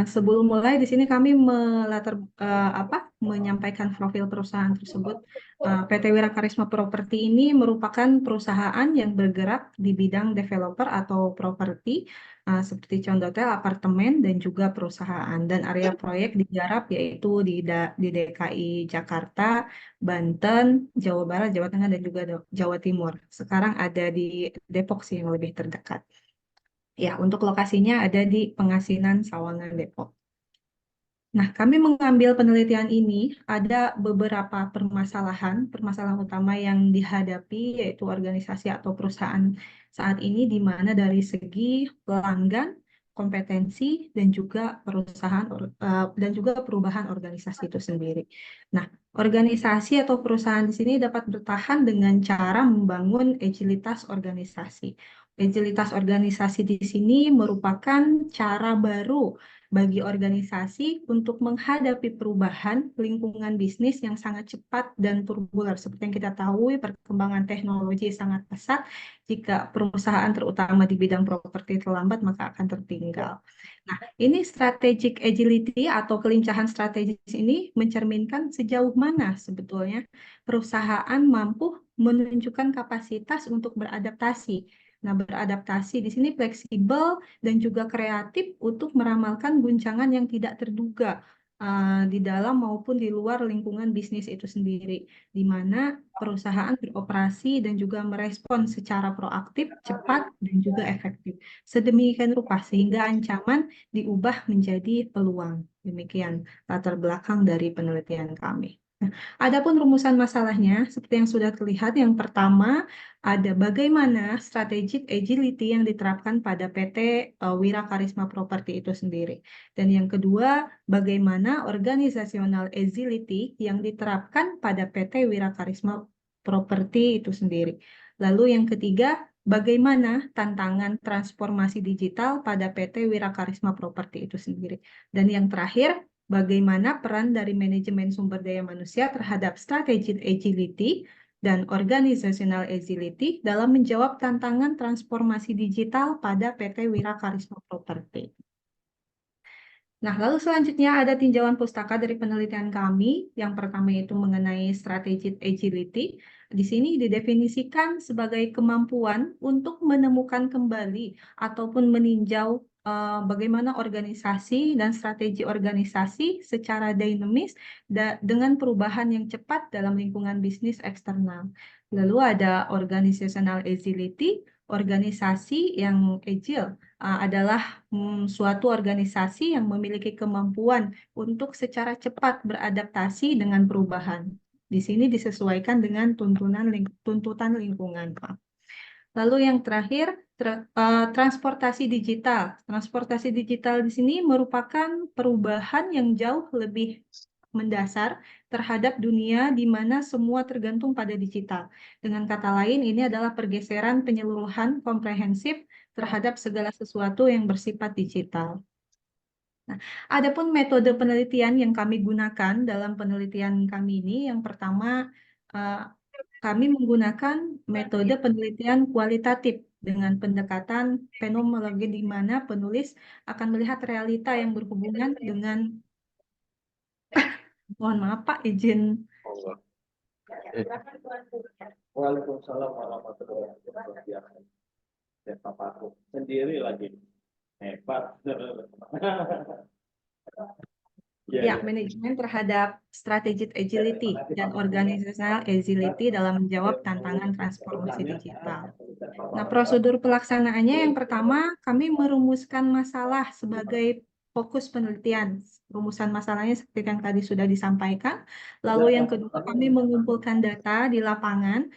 sebelum mulai di sini kami menyampaikan profil perusahaan tersebut. PT Wira Karisma Property ini merupakan perusahaan yang bergerak di bidang developer atau properti seperti contohnya apartemen dan juga perusahaan, dan area proyek digarap yaitu di DKI Jakarta, Banten, Jawa Barat, Jawa Tengah dan juga Jawa Timur. Sekarang ada di Depok sih yang lebih terdekat. Ya, untuk lokasinya ada di Pengasinan, Sawangan, Depok. Nah, kami mengambil penelitian ini, ada beberapa permasalahan utama yang dihadapi, yaitu organisasi atau perusahaan saat ini, di mana dari segi pelanggan, kompetensi, dan juga perubahan organisasi itu sendiri. Nah, organisasi atau perusahaan di sini dapat bertahan dengan cara membangun agilitas organisasi. Agilitas organisasi di sini merupakan cara baru bagi organisasi untuk menghadapi perubahan lingkungan bisnis yang sangat cepat dan turbulen. Seperti yang kita tahu, perkembangan teknologi sangat pesat. Jika perusahaan terutama di bidang properti terlambat, maka akan tertinggal. Nah, ini strategic agility atau kelincahan strategis ini mencerminkan sejauh mana sebetulnya perusahaan mampu menunjukkan kapasitas untuk beradaptasi. Nah, beradaptasi di sini fleksibel dan juga kreatif untuk meramalkan guncangan yang tidak terduga di dalam maupun di luar lingkungan bisnis itu sendiri, di mana perusahaan beroperasi dan juga merespon secara proaktif, cepat, dan juga efektif. Sedemikian rupa sehingga ancaman diubah menjadi peluang. Demikian latar belakang dari penelitian kami. Nah, adapun rumusan masalahnya, seperti yang sudah terlihat, yang pertama ada bagaimana strategic agility yang diterapkan pada PT Wira Karisma Property itu sendiri. Dan yang kedua, bagaimana organizational agility yang diterapkan pada PT Wira Karisma Property itu sendiri. Lalu yang ketiga, bagaimana tantangan transformasi digital pada PT Wirakarisma Property itu sendiri. Dan yang terakhir, bagaimana peran dari manajemen sumber daya manusia terhadap strategic agility dan organizational agility dalam menjawab tantangan transformasi digital pada PT Wirakarisma Property. Nah, lalu selanjutnya ada tinjauan pustaka dari penelitian kami. Yang pertama itu mengenai strategic agility. Di sini didefinisikan sebagai kemampuan untuk menemukan kembali ataupun meninjau bagaimana organisasi dan strategi organisasi secara dinamis dengan perubahan yang cepat dalam lingkungan bisnis eksternal. Lalu ada organizational agility, organisasi yang agile adalah suatu organisasi yang memiliki kemampuan untuk secara cepat beradaptasi dengan perubahan. Di sini disesuaikan dengan tuntutan lingkungan. Lalu yang terakhir, transportasi digital. Transportasi digital di sini merupakan perubahan yang jauh lebih mendasar terhadap dunia di mana semua tergantung pada digital. Dengan kata lain, ini adalah pergeseran penyeluruhan komprehensif terhadap segala sesuatu yang bersifat digital. Nah, adapun metode penelitian yang kami gunakan dalam penelitian kami ini, yang pertama kami menggunakan metode penelitian kualitatif dengan pendekatan fenomenologi di mana penulis akan melihat realita yang berhubungan dengan mohon maaf Pak, izin. Waalaikumsalam warahmatullahi wabarakatuh. Ya, Pak sendiri lagi hebat. Ya, manajemen terhadap strategic agility dan organizational agility dalam menjawab tantangan transformasi digital. Nah, prosedur pelaksanaannya yang pertama, kami merumuskan masalah sebagai fokus penelitian. Rumusan masalahnya seperti yang tadi sudah disampaikan. Lalu yang kedua, kami mengumpulkan data di lapangan.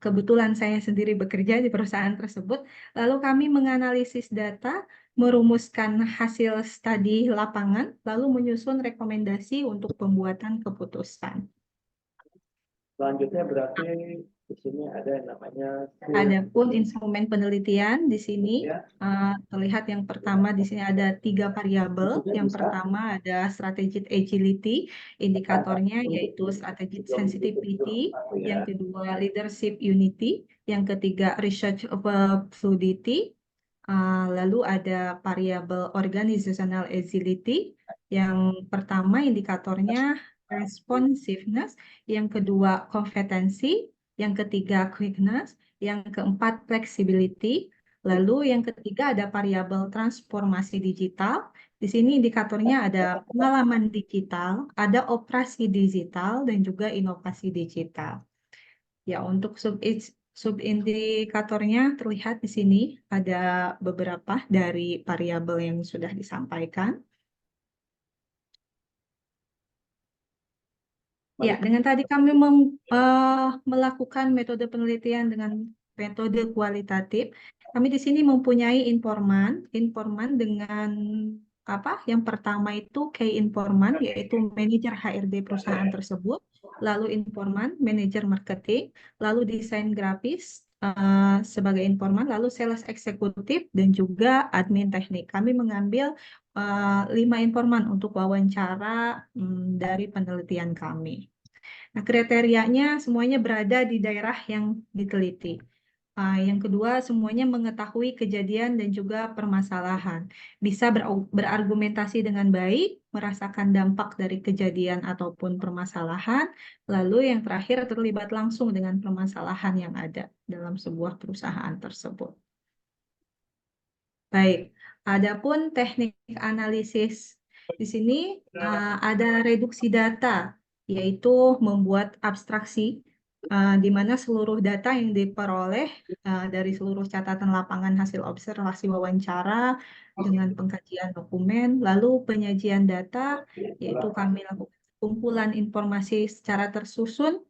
Kebetulan saya sendiri bekerja di perusahaan tersebut. Lalu kami menganalisis data, merumuskan hasil studi lapangan, lalu menyusun rekomendasi untuk pembuatan keputusan. Selanjutnya berarti di sini ada yang namanya Adapun instrumen penelitian di sini terlihat yang pertama di sini ada 3 variabel. Yang pertama ada strategic agility, indikatornya yaitu strategic sensitivity. Yang kedua leadership unity. Yang ketiga research fluidity. Lalu ada variabel organizational agility. Yang pertama indikatornya responsiveness, yang kedua kompetensi, yang ketiga quickness, yang keempat flexibility, lalu yang ketiga ada variabel transformasi digital. Di sini indikatornya ada pengalaman digital, ada operasi digital, dan juga inovasi digital. Ya, untuk subindikatornya terlihat di sini ada beberapa dari variabel yang sudah disampaikan. Ya, dengan tadi kami melakukan metode penelitian dengan metode kualitatif. Kami di sini mempunyai informan dengan apa? Yang pertama itu key informan, yaitu manajer HRD perusahaan tersebut, lalu informan, manajer marketing, lalu desain grafis sebagai informan, lalu sales eksekutif, dan juga admin teknik. Kami mengambil 5 informan untuk wawancara dari penelitian kami. Nah, kriterianya semuanya berada di daerah yang diteliti. Yang kedua, semuanya mengetahui kejadian dan juga permasalahan. Bisa berargumentasi dengan baik, merasakan dampak dari kejadian ataupun permasalahan. Lalu yang terakhir, terlibat langsung dengan permasalahan yang ada dalam sebuah perusahaan tersebut. Baik, adapun teknik analisis di sini ada reduksi data, yaitu membuat abstraksi di mana seluruh data yang diperoleh dari seluruh catatan lapangan hasil observasi wawancara dengan pengkajian dokumen, lalu penyajian data, yaitu kami lakukan kumpulan informasi secara tersusun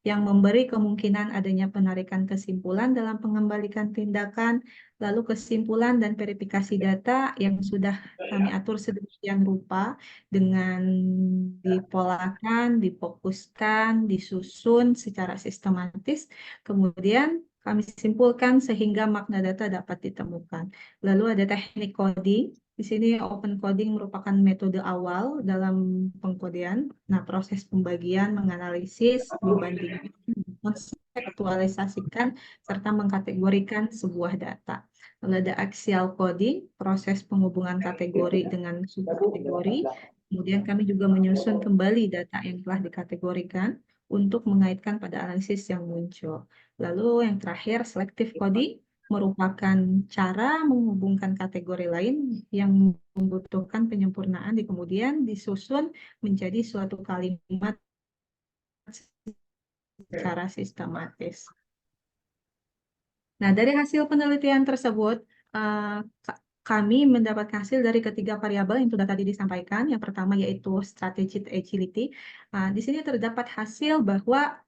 yang memberi kemungkinan adanya penarikan kesimpulan dalam pengembalikan tindakan, lalu kesimpulan dan verifikasi data yang sudah kami atur sedemikian rupa dengan dipolakan, difokuskan, disusun secara sistematis. Kemudian kami simpulkan sehingga makna data dapat ditemukan. Lalu ada teknik coding. Di sini open coding merupakan metode awal dalam pengkodean. Nah, proses pembagian, menganalisis, membandingkan, mengkontekstualisasikan, serta mengkategorikan sebuah data. Lalu ada axial coding, proses penghubungan kategori dengan subkategori. Kemudian kami juga menyusun kembali data yang telah dikategorikan untuk mengaitkan pada analisis yang muncul. Lalu yang terakhir, selective coding merupakan cara menghubungkan kategori lain yang membutuhkan penyempurnaan kemudian disusun menjadi suatu kalimat secara sistematis. Nah, dari hasil penelitian tersebut, kami mendapatkan hasil dari ketiga variabel yang sudah tadi disampaikan. Yang pertama yaitu strategic agility. Di sini terdapat hasil bahwa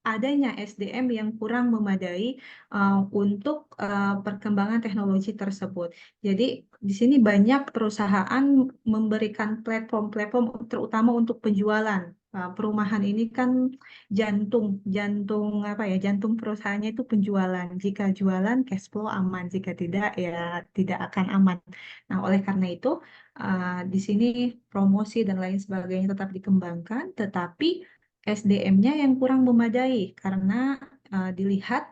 adanya SDM yang kurang memadai untuk perkembangan teknologi tersebut. Jadi di sini banyak perusahaan memberikan platform-platform terutama untuk penjualan. Perumahan ini kan jantung perusahaannya itu penjualan. Jika jualan cash flow aman, jika tidak ya tidak akan aman. Nah, oleh karena itu di sini promosi dan lain sebagainya tetap dikembangkan, tetapi SDM-nya yang kurang memadai karena dilihat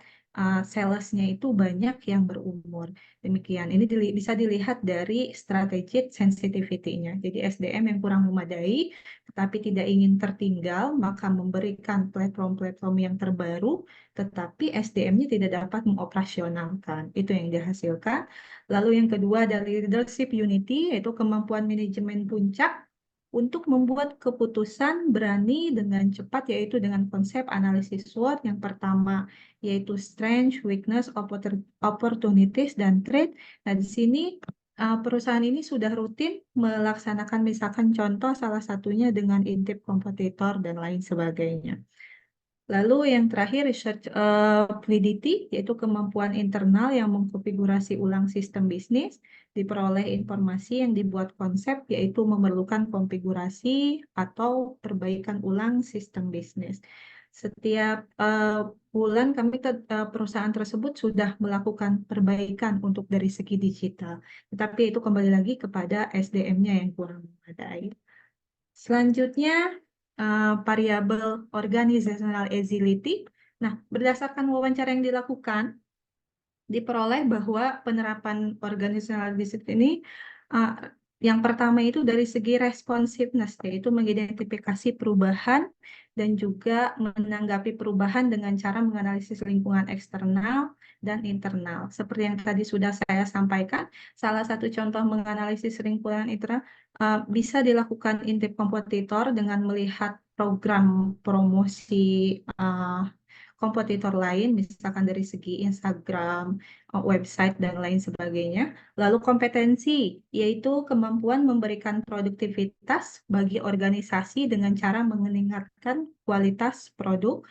salesnya itu banyak yang berumur. Demikian, ini bisa dilihat dari strategic sensitivity-nya. Jadi SDM yang kurang memadai, tetapi tidak ingin tertinggal, maka memberikan platform-platform yang terbaru, tetapi SDM-nya tidak dapat mengoperasionalkan. Itu yang dihasilkan. Lalu yang kedua dari leadership unity, yaitu kemampuan manajemen puncak untuk membuat keputusan berani dengan cepat, yaitu dengan konsep analisis SWOT. Yang pertama yaitu strength, weakness, opportunities, dan threat. Nah, di sini perusahaan ini sudah rutin melaksanakan misalkan contoh salah satunya dengan intip kompetitor dan lain sebagainya. Lalu yang terakhir research fluidity, yaitu kemampuan internal yang mengkonfigurasi ulang sistem bisnis, diperoleh informasi yang dibuat konsep, yaitu memerlukan konfigurasi atau perbaikan ulang sistem bisnis. Setiap bulan kami perusahaan tersebut sudah melakukan perbaikan untuk dari segi digital. Tetapi itu kembali lagi kepada SDM-nya yang kurang memadai. Selanjutnya, variabel organizational agility. Nah, berdasarkan wawancara yang dilakukan, diperoleh bahwa penerapan organizational agility ini yang pertama itu dari segi responsiveness, yaitu mengidentifikasi perubahan dan juga menanggapi perubahan dengan cara menganalisis lingkungan eksternal dan internal. Seperti yang tadi sudah saya sampaikan, salah satu contoh menganalisis lingkungan internal bisa dilakukan intip kompetitor dengan melihat program promosi kompetitor lain, misalkan dari segi Instagram, website, dan lain sebagainya. Lalu kompetensi, yaitu kemampuan memberikan produktivitas bagi organisasi dengan cara meningkatkan kualitas produk,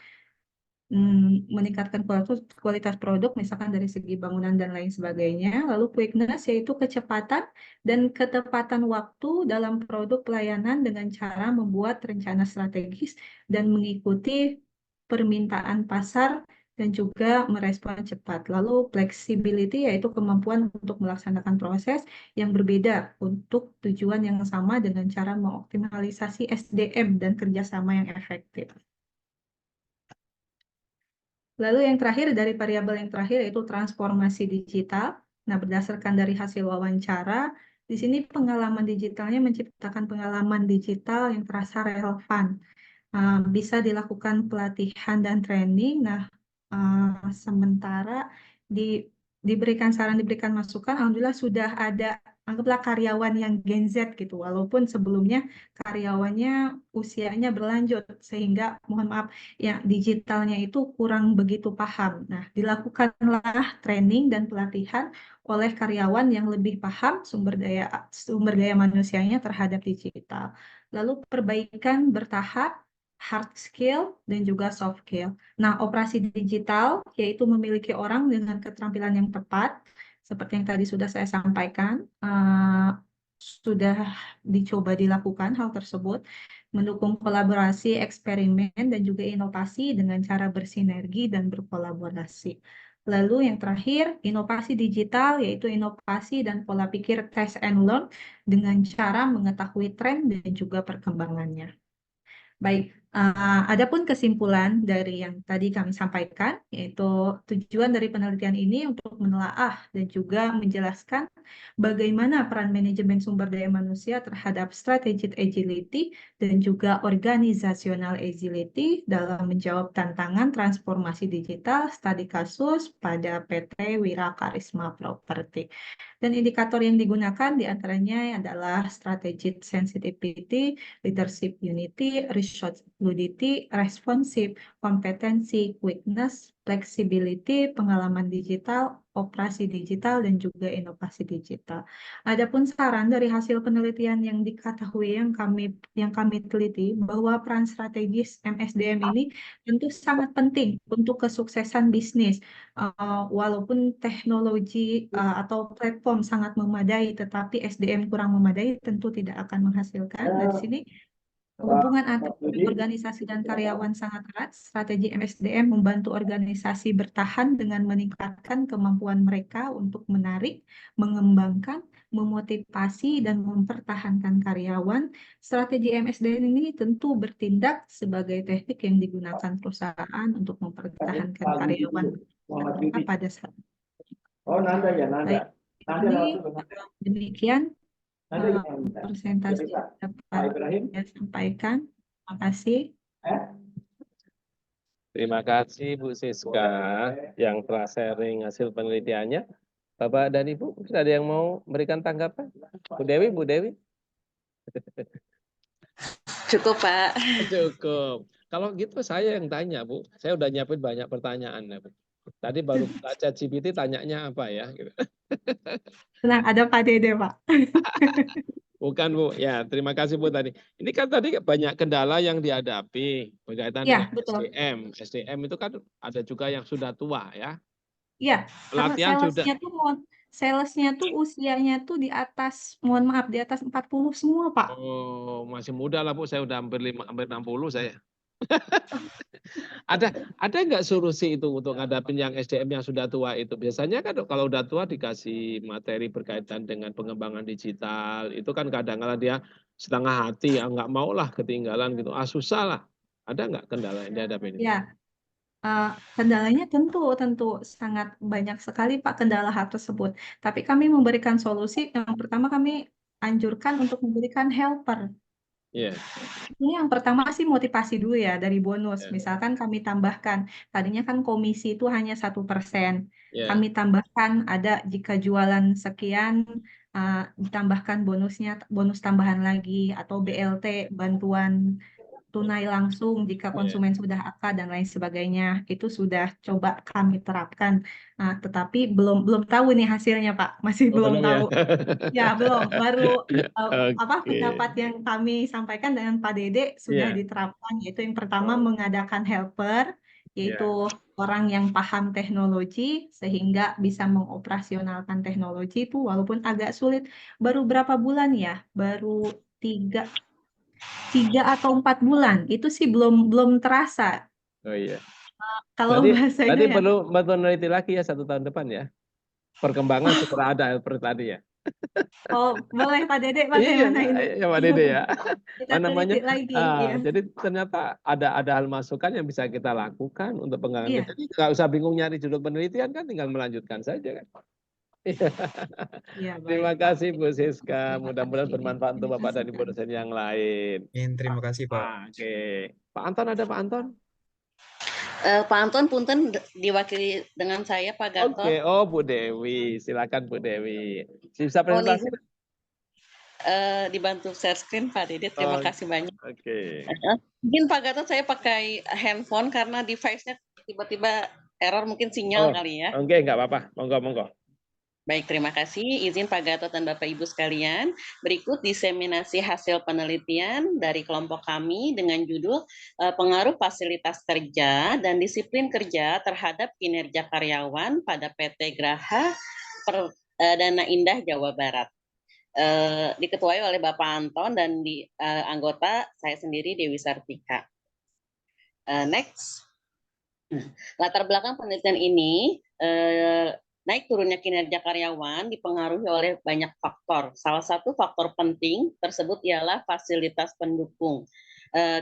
misalkan dari segi bangunan dan lain sebagainya. Lalu quickness, yaitu kecepatan dan ketepatan waktu dalam produk pelayanan dengan cara membuat rencana strategis dan mengikuti permintaan pasar dan juga merespon cepat. Lalu flexibility, yaitu kemampuan untuk melaksanakan proses yang berbeda untuk tujuan yang sama dengan cara mengoptimalisasi SDM dan kerjasama yang efektif. Lalu yang terakhir, dari variabel yang terakhir yaitu transformasi digital. Nah, berdasarkan dari hasil wawancara, di sini pengalaman digitalnya menciptakan pengalaman digital yang terasa relevan. Bisa dilakukan pelatihan dan training. Nah, sementara diberikan saran, diberikan masukan, alhamdulillah sudah ada, anggaplah karyawan yang Gen Z gitu, walaupun sebelumnya karyawannya usianya berlanjut, sehingga mohon maaf, ya digitalnya itu kurang begitu paham. Nah, dilakukanlah training dan pelatihan oleh karyawan yang lebih paham sumber daya manusianya terhadap digital. Lalu perbaikan bertahap, hard skill, dan juga soft skill. Nah, operasi digital yaitu memiliki orang dengan keterampilan yang tepat, seperti yang tadi sudah saya sampaikan, sudah dicoba dilakukan hal tersebut, mendukung kolaborasi, eksperimen, dan juga inovasi dengan cara bersinergi dan berkolaborasi. Lalu yang terakhir, inovasi digital, yaitu inovasi dan pola pikir test and learn dengan cara mengetahui tren dan juga perkembangannya. Baik, adapun kesimpulan dari yang tadi kami sampaikan, yaitu tujuan dari penelitian ini untuk menelaah dan juga menjelaskan bagaimana peran manajemen sumber daya manusia terhadap strategic agility dan juga organizational agility dalam menjawab tantangan transformasi digital studi kasus pada PT Wira Karisma Property. Dan indikator yang digunakan diantaranya adalah strategic sensitivity, leadership unity, resource fluidity, responsive, kompetensi, quickness, flexibility, pengalaman digital, operasi digital, dan juga inovasi digital. Adapun saran dari hasil penelitian yang diketahui yang kami teliti bahwa peran strategis MSDM ini tentu sangat penting untuk kesuksesan bisnis. Walaupun teknologi atau platform sangat memadai, tetapi SDM kurang memadai tentu tidak akan menghasilkan. Nah, di sini hubungan antara organisasi dan karyawan sangat erat. Strategi MSDM membantu organisasi bertahan dengan meningkatkan kemampuan mereka untuk menarik, mengembangkan, memotivasi, dan mempertahankan karyawan. Strategi MSDM ini tentu bertindak sebagai teknik yang digunakan perusahaan untuk mempertahankan karyawan mereka pada saat. Oh, Nanda ya, Baik, Nanda. ini demikian Nanda presentasi yang dapat saya sampaikan. Terima kasih. Terima kasih Bu Siska yang telah sharing hasil penelitiannya. Bapak dan Ibu, mungkin ada yang mau memberikan tanggapan? Bu Dewi, Bu Dewi? Cukup, Pak. Cukup. Kalau gitu saya yang tanya, Bu. Saya udah nyiapin banyak pertanyaan, Bu. Tadi baru baca GPT tanyanya apa ya? Gitu. Tenang, ada Pak Dede, Pak. Bukan, Bu. Ya, terima kasih, Bu, tadi. Ini kan tadi banyak kendala yang dihadapi berkaitan Ya, dengan betul. SDM. SDM itu kan ada juga yang sudah tua, ya. Iya, Pelatihan sudah. salesnya tuh usianya tuh di atas, mohon maaf, di atas 40 semua, Pak. Oh, masih muda lah, Bu. Saya udah hampir 60 saya. Ada nggak solusi itu untuk ngadapin yang SDM yang sudah tua itu? Biasanya kan kalau udah tua dikasih materi berkaitan dengan pengembangan digital, itu kan kadang-kadang dia setengah hati, ya nggak mau lah ketinggalan gitu, susah lah. Ada nggak kendala yang dihadapi ini? Ya, kendalanya tentu sangat banyak sekali, Pak, kendala hal tersebut. Tapi kami memberikan solusi. Yang pertama kami anjurkan untuk memberikan helper. Iya. Ini yang pertama sih motivasi dulu ya dari bonus. Ya. Misalkan kami tambahkan, tadinya kan komisi itu hanya 1%. Ya. Kami tambahkan ada jika jualan sekian, ditambahkan bonus tambahan lagi, atau BLT, bantuan tunai langsung jika konsumen sudah AK dan lain sebagainya. Itu sudah coba kami terapkan. Tetapi belum tahu nih hasilnya, Pak. Masih belum tahu. Ya, belum. Baru pendapat yang kami sampaikan dengan Pak Dede sudah diterapkan, yaitu yang pertama mengadakan helper, yaitu orang yang paham teknologi sehingga bisa mengoperasionalkan teknologi itu walaupun agak sulit. Baru berapa bulan ya? Baru 3 atau 4 bulan. Itu sih belum terasa. Oh iya. Kalau bahasanya tadi ya. perlu meneliti lagi ya 1 tahun depan ya. Perkembangan setelah ada helper tadi ya. Oh, boleh Pak Dede bagaimana ini? Iya Pak Dede ya. Kita teliti lagi. Ya. Jadi ternyata ada hal masukan yang bisa kita lakukan untuk pengembangan. Iya. Jadi nggak usah bingung nyari judul penelitian kan, tinggal melanjutkan saja kan. Ya, Terima baik, kasih Pak. Bu Siska. Terima Mudah-mudahan kasih. bermanfaat untuk Terima Bapak dan kasih, Ibu Kak. dosen yang lain. Terima kasih, Pak. Oke. Pak Anton, ada Pak Anton? Pak Anton, punten diwakili dengan saya, Pak Gatot. Oke. Oh, Bu Dewi. Silakan Bu Dewi. Bisa presentasi? Dibantu share screen, Pak Dede. Terima kasih banyak. Oke. Mungkin Pak Gatot saya pakai handphone karena device-nya tiba-tiba error, mungkin sinyal kali ya. Oke, nggak apa-apa. Monggo. Baik, terima kasih. Izin Pak Gatot dan Bapak Ibu sekalian. Berikut diseminasi hasil penelitian dari kelompok kami dengan judul Pengaruh Fasilitas Kerja dan Disiplin Kerja terhadap Kinerja Karyawan pada PT Graha Perdana Indah Jawa Barat. diketuai oleh Bapak Anton dan anggota saya sendiri Dewi Sartika. Next. Latar belakang penelitian ini, naik turunnya kinerja karyawan dipengaruhi oleh banyak faktor. Salah satu faktor penting tersebut ialah fasilitas pendukung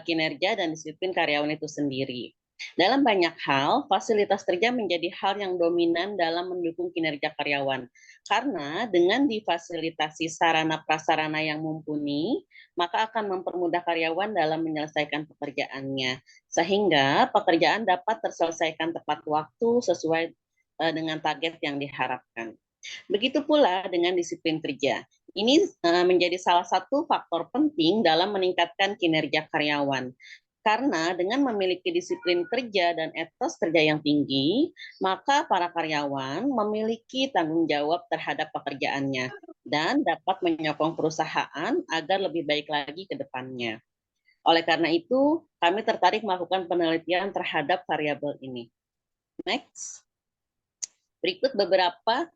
kinerja dan disiplin karyawan itu sendiri. Dalam banyak hal, fasilitas kerja menjadi hal yang dominan dalam mendukung kinerja karyawan. Karena dengan difasilitasi sarana-prasarana yang mumpuni, maka akan mempermudah karyawan dalam menyelesaikan pekerjaannya. Sehingga pekerjaan dapat terselesaikan tepat waktu sesuai dengan target yang diharapkan. Begitu pula dengan disiplin kerja. Ini menjadi salah satu faktor penting dalam meningkatkan kinerja karyawan. Karena dengan memiliki disiplin kerja dan etos kerja yang tinggi, maka para karyawan memiliki tanggung jawab terhadap pekerjaannya dan dapat menyokong perusahaan agar lebih baik lagi ke depannya. Oleh karena itu, kami tertarik melakukan penelitian terhadap variabel ini. Next. Berikut beberapa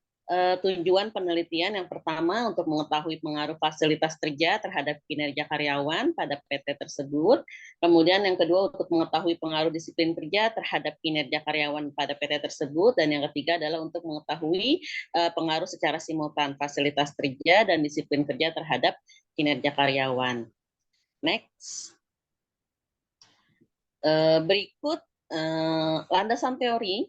tujuan penelitian. Yang pertama, untuk mengetahui pengaruh fasilitas kerja terhadap kinerja karyawan pada PT tersebut. Kemudian yang kedua, untuk mengetahui pengaruh disiplin kerja terhadap kinerja karyawan pada PT tersebut. Dan yang ketiga adalah untuk mengetahui pengaruh secara simultan fasilitas kerja dan disiplin kerja terhadap kinerja karyawan. Next. Berikut landasan teori.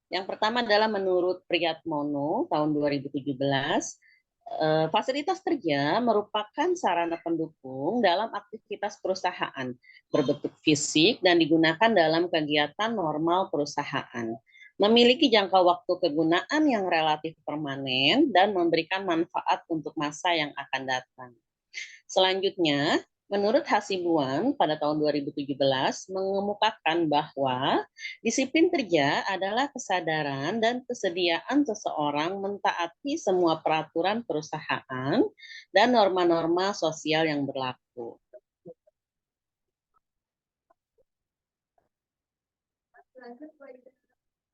Yang pertama adalah menurut Priyatmono tahun 2017, fasilitas kerja merupakan sarana pendukung dalam aktivitas perusahaan berbentuk fisik dan digunakan dalam kegiatan normal perusahaan. Memiliki jangka waktu kegunaan yang relatif permanen dan memberikan manfaat untuk masa yang akan datang. Selanjutnya, menurut Hasibuan pada tahun 2017 mengemukakan bahwa disiplin kerja adalah kesadaran dan kesediaan seseorang mentaati semua peraturan perusahaan dan norma-norma sosial yang berlaku.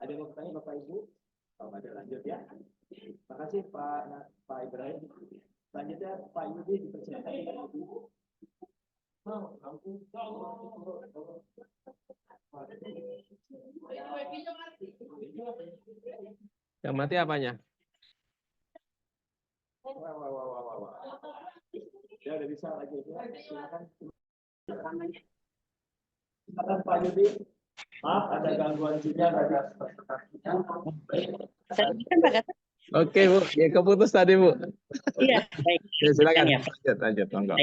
Ada yang mau bertanya Bapak Ibu? Kalau ada lanjut ya. Terima kasih Pak Ibrahim. Selanjutnya Pak Yudi dipersilakan. Yang mati apanya? Ya udah bisa lagi ya. Silakan. Silakan Pak Yudi. Maaf ada gangguan sinyal ada. Oke Bu, ya keputus tadi Bu. Iya, baik. Ya, silakan. Ya. Lanjut, monggo.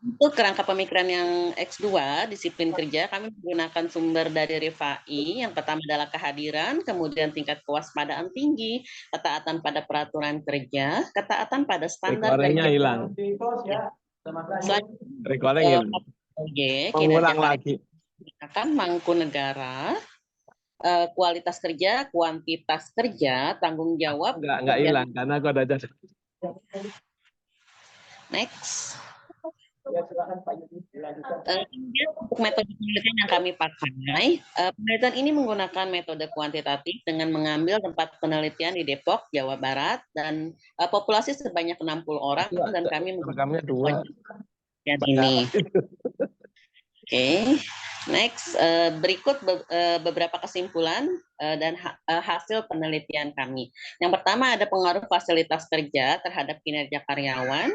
Untuk kerangka pemikiran yang X2, disiplin kerja, kami menggunakan sumber dari Rifai. Yang pertama adalah kehadiran, kemudian tingkat kewaspadaan tinggi, ketaatan pada peraturan kerja, ketaatan pada standar Recordingnya kerja. hilang. Recording hilang. Mengulang lagi. Akan Mangkunegara, kualitas kerja, kuantitas kerja, tanggung jawab. Enggak hilang, karena aku ada jasa. Next. Ya, silakan Pak Yudi. Untuk metode penelitian yang kami pakai, penelitian ini menggunakan metode kuantitatif dengan mengambil tempat penelitian di Depok, Jawa Barat, dan populasi sebanyak 60 orang, dan kami rekamnya 2. Yang ini. Oke, next. Berikut beberapa kesimpulan dan hasil penelitian kami. Yang pertama ada pengaruh fasilitas kerja terhadap kinerja karyawan.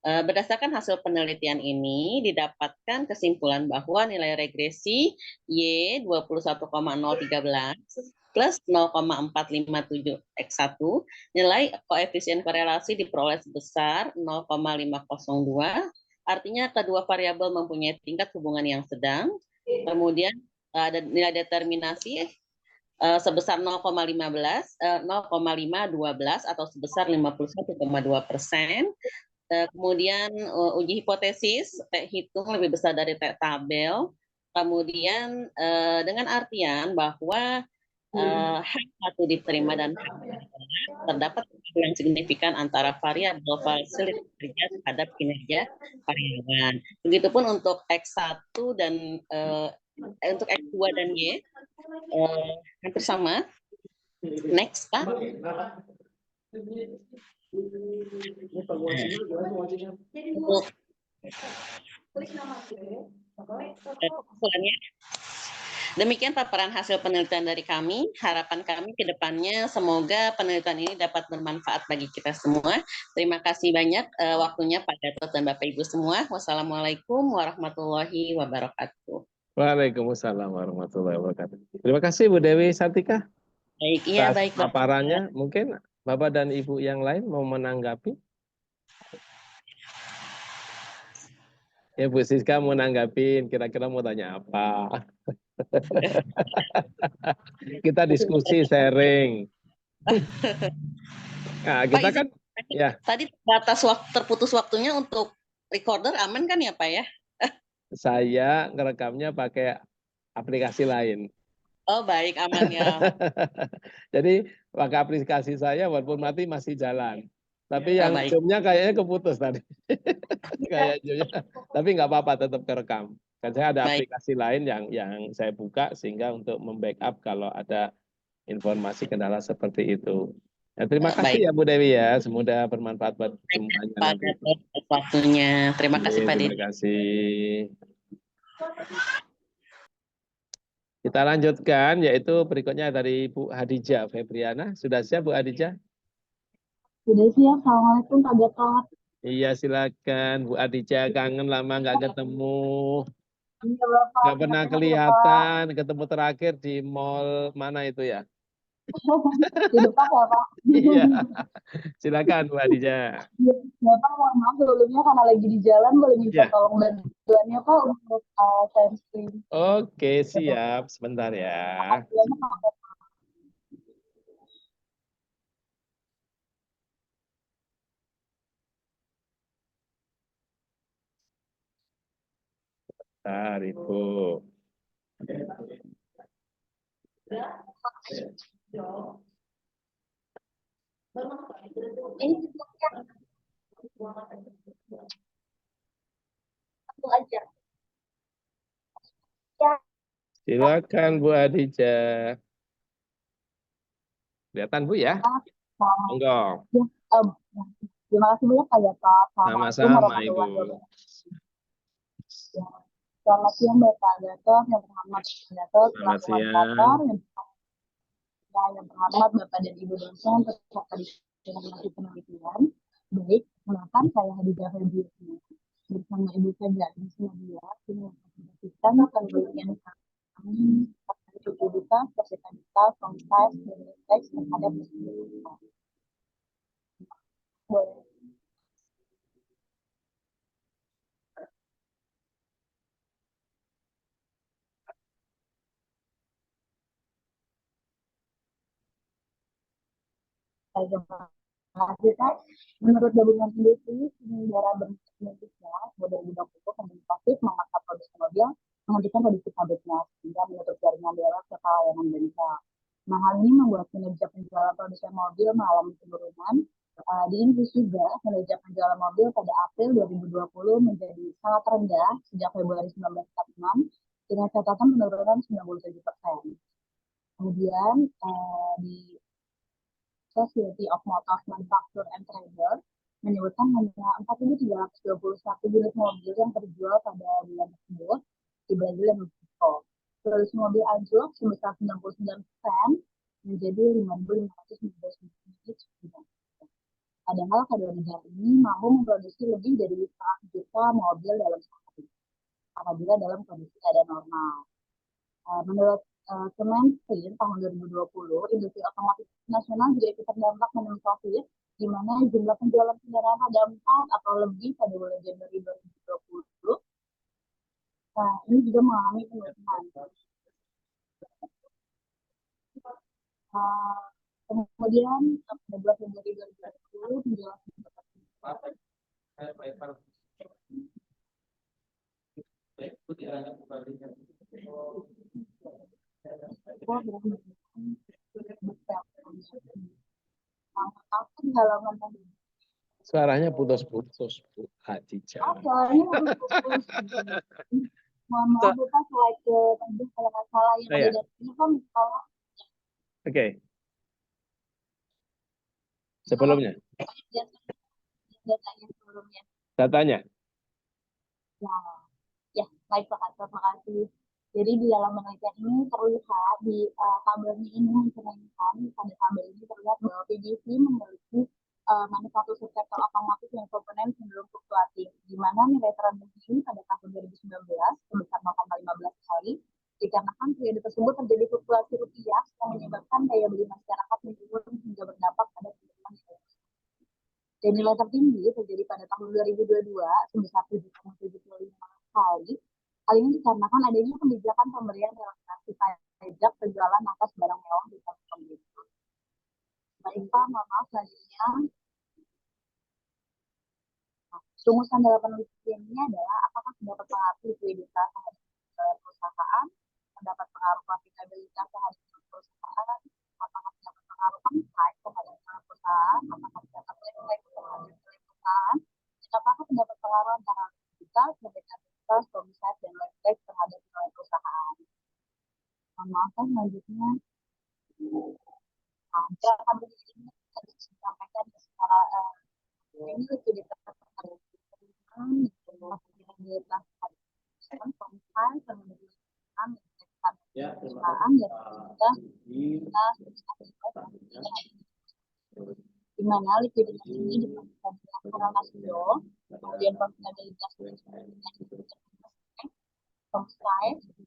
Berdasarkan hasil penelitian ini didapatkan kesimpulan bahwa nilai regresi Y 21,013 plus 0,457 X1, nilai koefisien korelasi diperoleh sebesar 0,502, artinya kedua variabel mempunyai tingkat hubungan yang sedang. Kemudian ada nilai determinasi sebesar 0,512 atau sebesar 51,2%. Kemudian uji hipotesis T hitung lebih besar dari T tabel. Kemudian dengan artian bahwa H1 diterima dan H2 terdapat yang signifikan antara variabel fasilitas kerja terhadap kinerja karyawan. Begitupun untuk X1 dan untuk X2 dan Y hampir sama. Next, Pak. Ini penguasinya gimana penguasinya? Untuk kesimpulannya, demikian paparan hasil penelitian dari kami. Harapan kami ke depannya semoga penelitian ini dapat bermanfaat bagi kita semua. Terima kasih banyak waktunya Pak Gatot dan Bapak Ibu semua. Wassalamualaikum warahmatullahi wabarakatuh. Waalaikumsalam warahmatullahi wabarakatuh. Terima kasih Bu Dewi Sartika Baik, iya atas baik Bapak. paparannya. Mungkin Bapak dan Ibu yang lain mau menanggapi? Ya Bu Siska mau nanggapin, kira-kira mau tanya apa? Kita diskusi, sharing. Nah, Pak kita izin, kan, ya tadi batas terputus waktunya untuk recorder aman kan ya Pak ya? saya ngerekamnya pakai aplikasi lain. Oh baik, aman ya. Jadi pakai aplikasi saya walaupun mati masih jalan. Tapi Oh, yang baik. zoom-nya kayaknya keputus tadi. Kayak zoom-nya. Tapi nggak apa-apa, tetap kerekam. Kan saya ada Baik. aplikasi lain yang saya buka sehingga untuk membackup kalau ada informasi kendala seperti itu. Ya, terima kasih Baik. ya Bu Dewi ya, semoga bermanfaat buat semuanya Pak nanti. Gatot atas waktunya. Terima kasih Pak Terima Didi. kasih. Kita lanjutkan, yaitu berikutnya dari Bu Hadijah Febriana. Sudah siap Bu Hadijah? Sudah siap. Assalamualaikum Pak Gatot. Iya silakan Bu Hadijah, kangen lama nggak ketemu. Iya Bapak. Nggak pernah kelihatan, ketemu terakhir di mall mana itu ya? Di depan ya Pak. Iya, silakan Bu Hadijah. Bapak mohon maaf sebelumnya karena lagi di jalan, boleh minta Ya. tolong bantuannya Pak untuk share screen. Oke, siap. Sebentar ya. Makasih banyak, Pak. Bentar, Ibu. Langsung aja. Ya. Silakan Bu Hadijah. Kelihatan Bu ya? Monggo. Ya, terima kasih banyak Pak Gatot. Assalamualaikum Sama-sama warahmatullahi Ibu. wabarakatuh. Ya. Selamat siang Bapak Gatot, yang terhormat Pak Gatot, Selamat selaku siang. moderator, yang terhormat Bapak dan Ibu dosen peserta diskusi penelitian. Baik, kenalkan saya Hadijah Febriana bersama Ibu Febri Nadia yang mempresentasikan penelitian kami terkait utilitas, versatilitas, concise, dan teks terhadap disabilitas. Boleh. Menurut gabungan industri penyelenggara bentuk Indonesia, model bidang itu komunikatif memaksa produksi mobil menghentikan produksi pabriknya sehingga menutup jaringan dialog serta layanan bengkel. Nah, hal ini membuat kinerja penjualan produksi mobil mengalami penurunan. Di Inggris juga, kinerja penjualan mobil pada April 2020 menjadi sangat rendah sejak Februari 1946 dengan catatan penurunan 97%. Kemudian di Society of Motor Manufacturer and Trader menyebutkan hanya 4.321 unit mobil yang terjual pada bulan tersebut di Brazil dan Meksiko. Produksi mobil anjlok sebesar 99% menjadi 5.519 unit. Padahal kedua negara ini mampu memproduksi lebih dari 100 juta mobil dalam sehari apabila dalam kondisi keadaan normal. Menurut Kementerian tahun 2020, industri otomotif nasional juga ikut terdampak pandemi COVID, di mana jumlah penjualan kendaraan ada 4 atau lebih pada bulan Januari 2020. Nah, ini juga mengalami penurunan. Kemudian pada bulan Februari 2020 penjualan Suaranya putus-putus Bu Hadijah. Suaranya putus-putus. Mohon maaf Bapak, slide ke tadi kalau nggak salah yang ada datanya kan salah. Oke. Sebelumnya. datanya sebelumnya. Datanya. Ya, baik Pak, terima kasih. Jadi di dalam penelitian ini terlihat di tabelnya ini mencerminkan, pada tabel ini terlihat bahwa PGC memiliki manufaktur sektor otomotif yang komponen cenderung fluktuatif, di mana nilai terendah ini pada tahun 2019 sebesar 0,15 kali, dikarenakan periode tersebut terjadi fluktuasi rupiah yang menyebabkan daya beli masyarakat menurun hingga berdampak pada penurunan nilai. Dan nilai tertinggi terjadi pada tahun 2022 sebesar 7,75 kali. Hal ini dikarenakan adanya kebijakan pemberian relaksasi pajak penjualan atas barang mewah di tahun itu. Baik Pak, mohon maaf selanjutnya. Rumusan dalam penelitian ini adalah apakah terdapat pengaruh likuiditas terhadap perusahaan, terdapat pengaruh profitabilitas terhadap perusahaan, apakah terdapat pengaruh upside terhadap perusahaan, apakah terdapat nilai terhadap perusahaan, dan apakah terdapat pengaruh antara likuiditas, profitabilitas, homicide, dan lain-lain terhadap perusahaan. Mohon maaf selanjutnya. Nah, gerakan ini tadi disampaikan secara ini likuiditas di mana likuiditas ini diperlukan laporan nasio, kemudian profitabilitas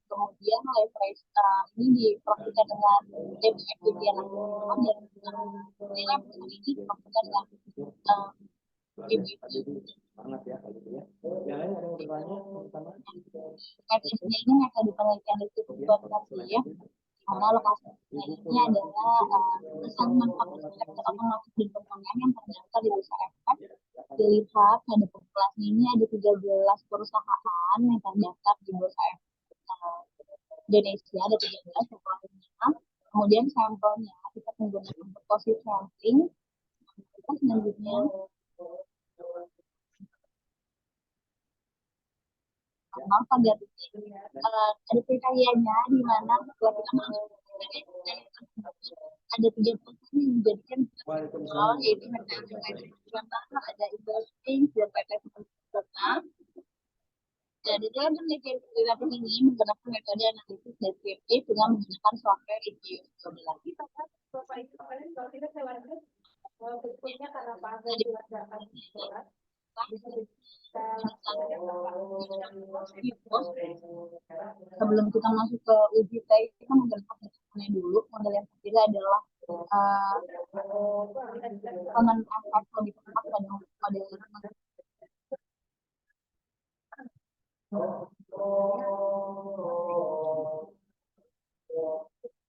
kemudian leverage ini diprofitkan dengan DBF dan nilai perusahaan ini diprofitkan dengan Metodenya ini metode penelitian risiko kuantitatif ya, di mana lokasinya ini adalah perusahaan manufaktur sektor otomotif dan komponen yang terdaftar di bursa efek. Dilihat pada populasi ini ada 13 perusahaan yang terdaftar di bursa efek Indonesia, ada 13 populasinya. Kemudian sampelnya kita menggunakan composite sampling. Kita selanjutnya ada kriterianya di mana setelah kita masuk ada 3 persen yang menjadikan yaitu ada investing dan PT serta. Jadi dalam penelitian ini menggunakan metode analisis deskriptif dengan menggunakan software review. Bapak Ibu kemarin kalau tidak saya warga berikutnya karena Pak Azza dilaksanakan sebelum kita masuk ke uji tes kita menggunakan model dulu. Model yang ketiga adalah pengen efek lebih tepat pada model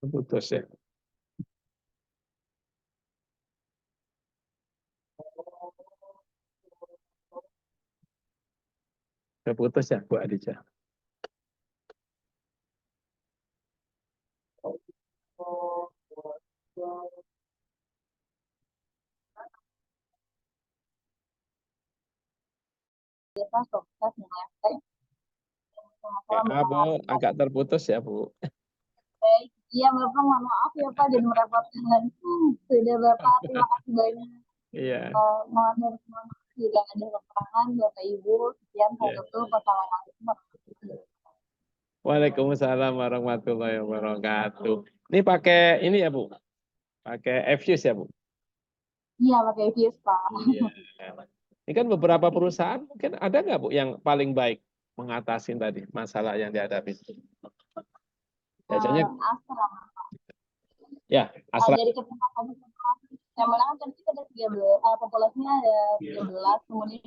putus ya. Putus ya Bu Adija. Bu, agak terputus ya Bu. Iya Bapak, mohon maaf ya Pak jadi merepotkan. Sudah Bapak, terima kasih banyak. Iya. Mohon maaf jika ada kekurangan Bapak Ibu. Sekian saya tutup. Wassalamualaikum. Waalaikumsalam warahmatullahi wabarakatuh. Ini pakai ini ya Bu? Pakai Fuse ya Bu? Iya pakai Fuse Pak. Iya. Ini kan beberapa perusahaan mungkin ada nggak Bu yang paling baik mengatasi tadi masalah yang dihadapi? Biasanya Astra. Ya, Astra. Dari kesempatan yang mana kan kita ada 13, populasinya ada 13, kemudian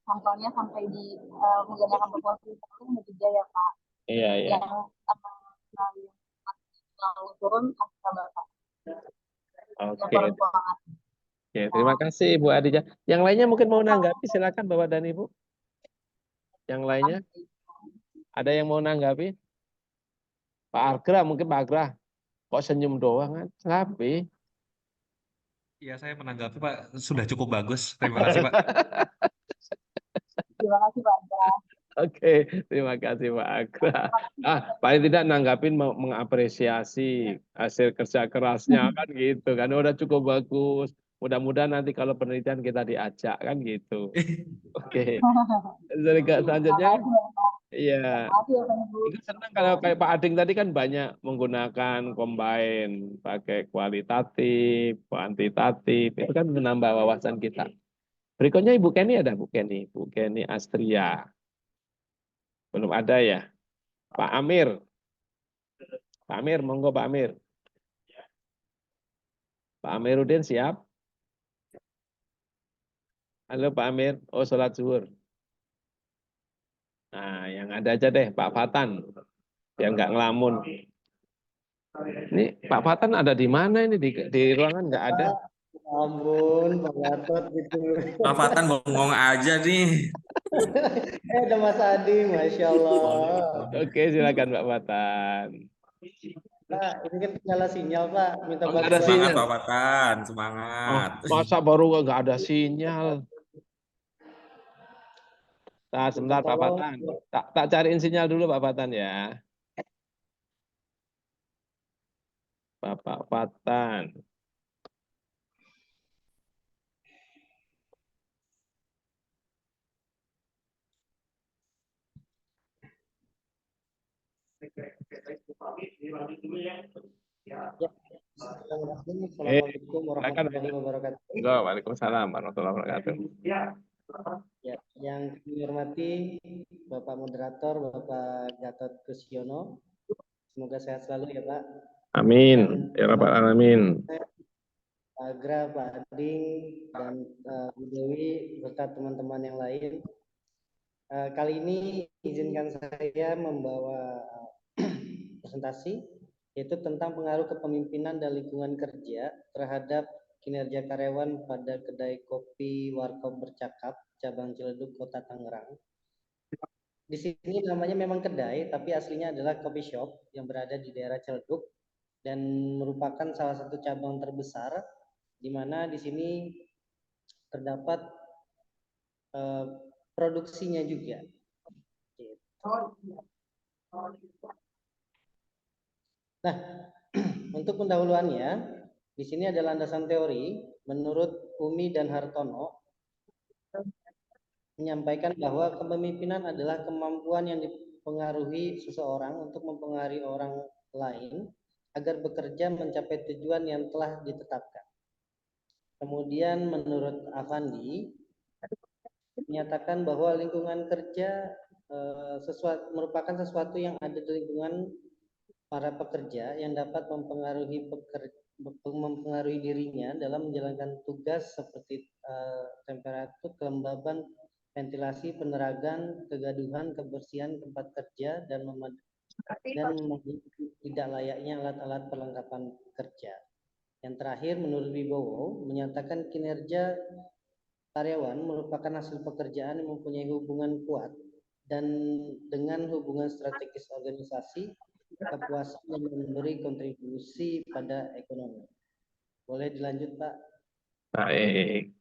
sampelnya sampai di menggunakan populasi itu ada 3 ya Pak. Iya, iya. Yang lalu turun Astra Bapak. Oke. Oke, terima kasih Bu Adija. Yang lainnya mungkin mau nanggapi, silakan Bapak dan Ibu. Yang lainnya? Ada yang mau nanggapi? Pak Agra, mungkin Pak Agra. Kok senyum doang kan? Ngapain? Iya, saya menanggapi Pak, sudah cukup bagus. Terima kasih Pak. Terima kasih Pak Agra. Oke, terima kasih Pak Agra. Paling tidak nanggapin mengapresiasi hasil kerja kerasnya kan gitu kan. Udah cukup bagus. Mudah-mudahan nanti kalau penelitian kita diajak kan gitu. Oke. Selanjutnya, Makasih ya, Pak. iya. Makasih ya, Pak Ibu. Itu senang kalau kayak Pak Ading tadi kan banyak menggunakan combine, pakai kualitatif, kuantitatif, itu kan menambah wawasan kita. Berikutnya Ibu Kenny ada Bu Kenny Astria. Belum ada ya? Pak Amir. Pak Amir, monggo Pak Amir. Pak Amiruddin siap? Halo Pak Amir, oh sholat zuhur. Nah, yang ada aja deh Pak Fatan, yang nggak ngelamun. Ini Pak Fatan ada di mana ini? Di ruangan nggak ada? Ampun, Pak Gatot gitu. Pak Fatan bengong aja nih. Ada Mas Adi, Masya Allah. Oke, silakan Pak Fatan. Pak, ini kan kendala sinyal, Pak. Minta Oh, nggak ada bantuan. Semangat sinyal. Pak Fatan, semangat. Masa baru nggak ada sinyal? Nah, sebentar Pak Tolong. Fatan. Tak cariin sinyal dulu Pak Fatan ya. Bapak Fatan. Ya. Assalamualaikum warahmatullahi wabarakatuh. Enggak, Waalaikumsalam warahmatullahi wabarakatuh. Ya, yang kami hormati Bapak Moderator, Bapak Gatot Kusyono. Semoga sehat selalu ya, Pak. Amin. Ya Rabbal Alamin. Pak Agra, Pak Ading, dan Bu Dewi, serta teman-teman yang lain. Kali ini izinkan saya membawa presentasi, yaitu tentang pengaruh kepemimpinan dan lingkungan kerja terhadap kinerja karyawan pada kedai kopi Warkop Bercakap, cabang Ciledug, Kota Tangerang. Di sini namanya memang kedai, tapi aslinya adalah coffee shop yang berada di daerah Ciledug dan merupakan salah satu cabang terbesar, di mana di sini terdapat produksinya juga. Nah, untuk pendahuluannya, di sini ada landasan teori. Menurut Umi dan Hartono, menyampaikan bahwa kepemimpinan adalah kemampuan yang dipengaruhi seseorang untuk mempengaruhi orang lain agar bekerja mencapai tujuan yang telah ditetapkan. Kemudian menurut Avandi, menyatakan bahwa lingkungan kerja merupakan sesuatu yang ada di lingkungan para pekerja yang dapat mempengaruhi dirinya dalam menjalankan tugas seperti temperatur, kelembaban, ventilasi, penerangan, kegaduhan, kebersihan tempat kerja, dan tidak layaknya alat-alat perlengkapan kerja. Yang terakhir, menurut Wibowo, menyatakan kinerja karyawan merupakan hasil pekerjaan yang mempunyai hubungan kuat dan dengan hubungan strategis organisasi, kepuasan yang memberi kontribusi pada ekonomi. Boleh dilanjut, Pak? Baik.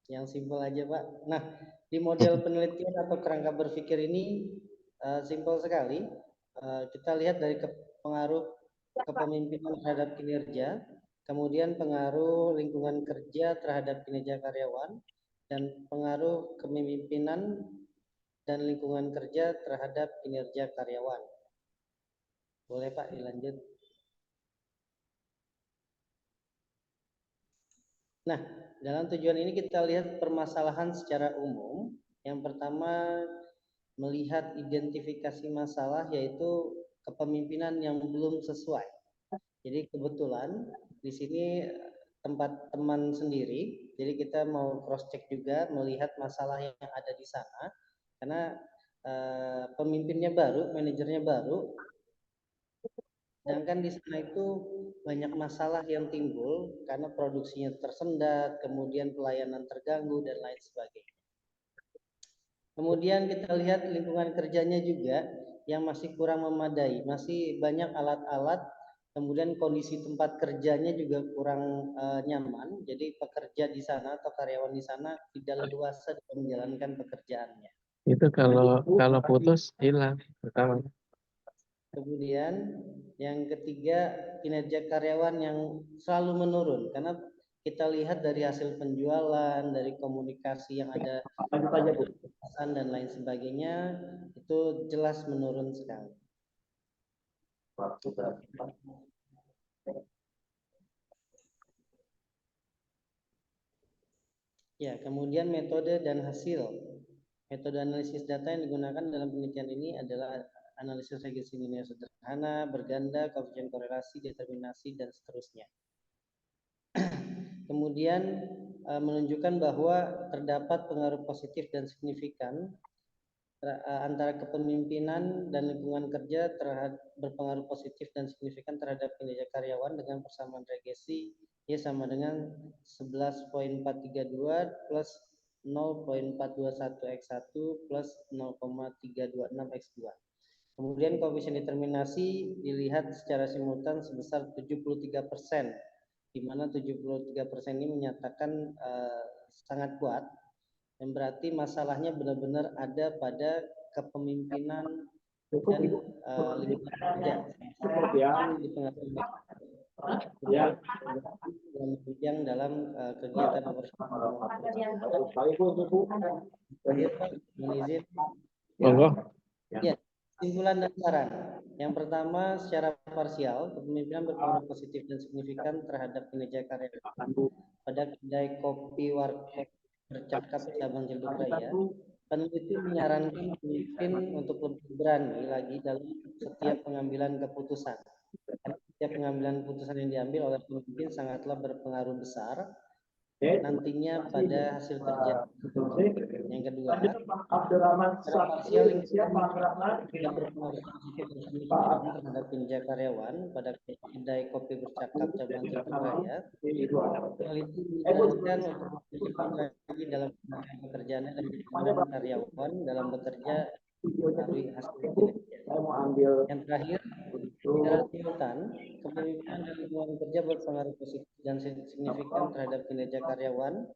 Yang simpel aja, Pak. Nah, di model penelitian atau kerangka berpikir ini simpel sekali. Kita lihat dari pengaruh kepemimpinan terhadap kinerja, kemudian pengaruh lingkungan kerja terhadap kinerja karyawan, dan pengaruh kepemimpinan dan lingkungan kerja terhadap kinerja karyawan. Boleh Pak dilanjut. Nah, dalam tujuan ini kita lihat permasalahan secara umum. Yang pertama, melihat identifikasi masalah, yaitu kepemimpinan yang belum sesuai. Jadi kebetulan di sini tempat teman sendiri, jadi kita mau cross check juga, melihat masalah yang ada di sana, karena pemimpinnya baru, manajernya baru, sedangkan di sana itu banyak masalah yang timbul karena produksinya tersendat, kemudian pelayanan terganggu dan lain sebagainya. Kemudian kita lihat lingkungan kerjanya juga yang masih kurang memadai, masih banyak alat-alat, kemudian kondisi tempat kerjanya juga kurang nyaman, jadi pekerja di sana atau karyawan di sana tidak leluasa dalam menjalankan pekerjaannya. Itu kalau putus hilang pertama. Kemudian yang ketiga, kinerja karyawan yang selalu menurun, karena kita lihat dari hasil penjualan, dari komunikasi yang ada dan lain sebagainya, itu jelas menurun sekali. Ya, kemudian metode dan hasil. Metode analisis data yang digunakan dalam penelitian ini adalah analisis regresi linear sederhana, berganda, koefisien korelasi, determinasi, dan seterusnya. Kemudian menunjukkan bahwa terdapat pengaruh positif dan signifikan antara kepemimpinan dan lingkungan kerja berpengaruh positif dan signifikan terhadap kinerja karyawan dengan persamaan regresi Y sama dengan 11.432 plus 0.421x1 plus 0,326x2. Kemudian koefisien determinasi dilihat secara simultan sebesar 73%, di mana 73% ini menyatakan sangat kuat, yang berarti masalahnya benar-benar ada pada kepemimpinan dan lingkungan kerja. Yang dalam kegiatan operasional. Ya, kesimpulan dan saran. Yang pertama, secara parsial, kepemimpinan berpengaruh positif dan signifikan terhadap kinerja karyawan. Pada kedai kopi warkop bercakap cabang Ciledug Raya, peneliti menyarankan pemimpin untuk lebih berani lagi dalam setiap pengambilan keputusan. Setiap pengambilan keputusan yang diambil oleh pemimpin sangatlah berpengaruh besar nantinya pada hasil kerja. Yang kedua, parsial yang berpengaruh terhadap kinerja karyawan pada kedai kopi bercakap cabang Ciledug Raya. Peneliti menyarankan untuk lagi dalam pekerjaannya dan dukungan karyawan dalam bekerja dari hasil kinerja. Yang terakhir, secara simultan, kepemimpinan dan lingkungan kerja berpengaruh positif dan signifikan terhadap kinerja karyawan.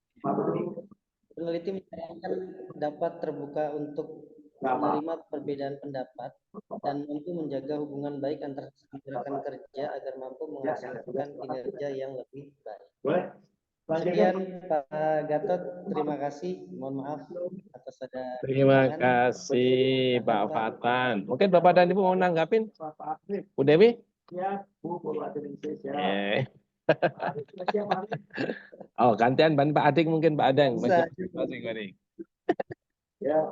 Peneliti menyarankan dapat terbuka untuk menerima perbedaan pendapat dan mampu menjaga hubungan baik antar rekan kerja agar mampu menghasilkan kinerja yang lebih baik. Sekian Pak Gatot, terima kasih. Mohon maaf atas ada. Terima kasih Pak Fatan. Mungkin Bapak dan Ibu mau nanggapin? Bu Dewi? Ya, Bu Indonesia. Oh, gantian Pak Adik mungkin Pak Adeng. Masing-masing. Ya.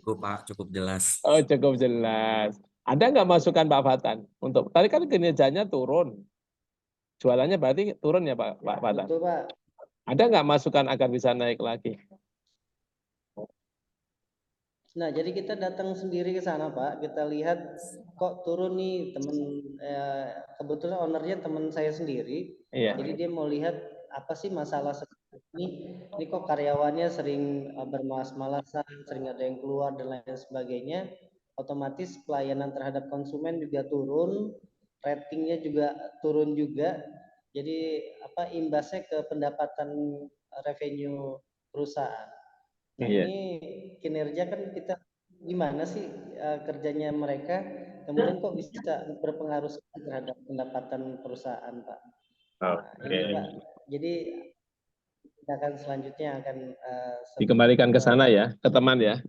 Cukup Pak, cukup jelas. Oh, cukup jelas. Ada nggak masukan Pak Fatan? Untuk tadi kan kinerjanya turun. Jualannya berarti turun ya Pak Fatan? Betul, Pak. Ada nggak masukan agar bisa naik lagi? Nah, jadi kita datang sendiri ke sana, Pak. Kita lihat kok turun nih, kebetulan ownernya teman saya sendiri. Iya. Jadi dia mau lihat apa sih masalah seperti ini. Ini kok karyawannya sering bermalas-malasan, sering ada yang keluar dan lain sebagainya. Otomatis pelayanan terhadap konsumen juga turun, ratingnya juga turun juga. Jadi imbasnya ke pendapatan revenue perusahaan. Nah, ini kinerja kan kita gimana sih kerjanya mereka, kemudian kok bisa berpengaruh terhadap pendapatan perusahaan, Pak. Nah, ini Pak. Jadi tindakan selanjutnya akan dikembalikan ke sana ya, ke teman ya.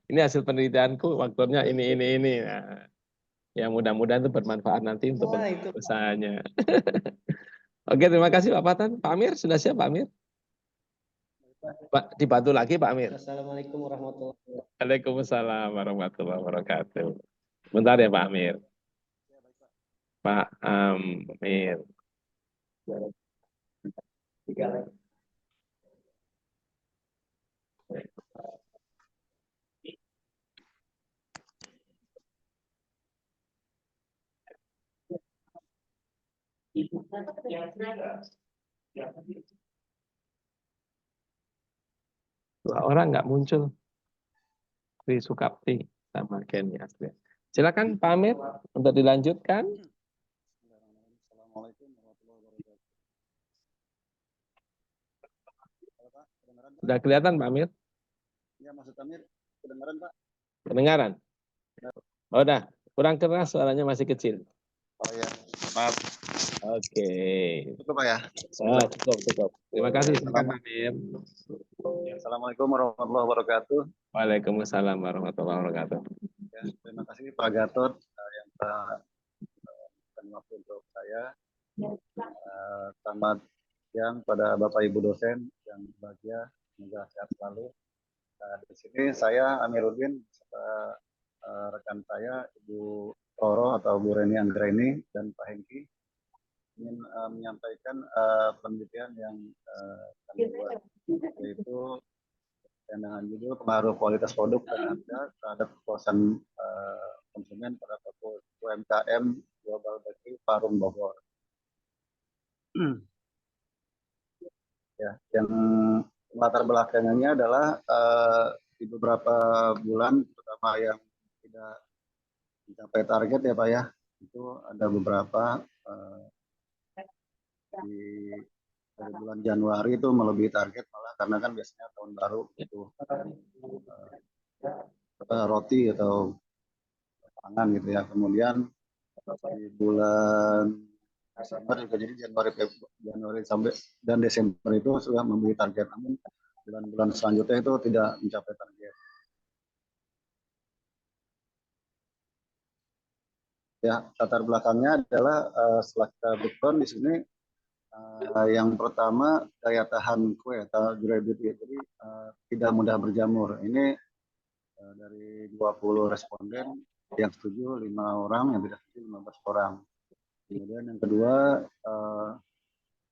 Ini hasil penelitianku, waktunya ini. Nah, ya mudah-mudahan itu bermanfaat nanti untuk usahanya. Oke, terima kasih Pak Fatan. Pak Amir, sudah siap Pak Amir? Pak, dibantu lagi Pak Amir. Assalamualaikum warahmatullahi wabarakatuh. Waalaikumsalam warahmatullahi wabarakatuh. Bentar ya Pak Amir. Pak Amir. Dua orang nggak muncul. Tri Sukapti sama Kenny Asli. Silakan Pak Amir untuk dilanjutkan. Assalamualaikum warahmatullahi wabarakatuh. Sudah kelihatan Pak Amir? Ya, Maksud Amir, kedengaran Pak? Kedengaran? Oh, udah, kurang keras suaranya masih kecil. Oh ya, maaf. Oke. Cukup Pak ya. Cukup. Terima kasih. Silakan Pak Mir. Assalamualaikum warahmatullahi wabarakatuh. Waalaikumsalam warahmatullahi wabarakatuh. Ya, terima kasih Pak Gatot yang telah memberikan waktu untuk saya. Selamat siang pada Bapak Ibu dosen yang berbahagia, semoga sehat selalu. Di sini saya Amiruddin serta rekan saya Ibu Roro atau Bu Reni Anggraini dan Pak Hengki ingin menyampaikan penelitian yang kami buat, yaitu dengan judul pengaruh kualitas produk dan harga terhadap kepuasan konsumen pada toko UMKM Global Bakery Parung Bogor. Ya, yang latar belakangnya adalah di beberapa bulan, terutama yang tidak mencapai target ya Pak ya, itu ada beberapa dari bulan Januari itu melebihi target malah, karena kan biasanya tahun baru itu roti atau pangan gitu ya. Kemudian di bulan Desember juga, jadi Januari sampai dan Desember itu sudah melebihi target, namun bulan-bulan selanjutnya itu tidak mencapai target. Ya, latar belakangnya adalah setelah kita breakdown di sini, yang pertama daya tahan kue atau durability, jadi tidak mudah berjamur. Ini dari 20 responden yang setuju 5 orang, yang tidak setuju 15 orang. Kemudian yang kedua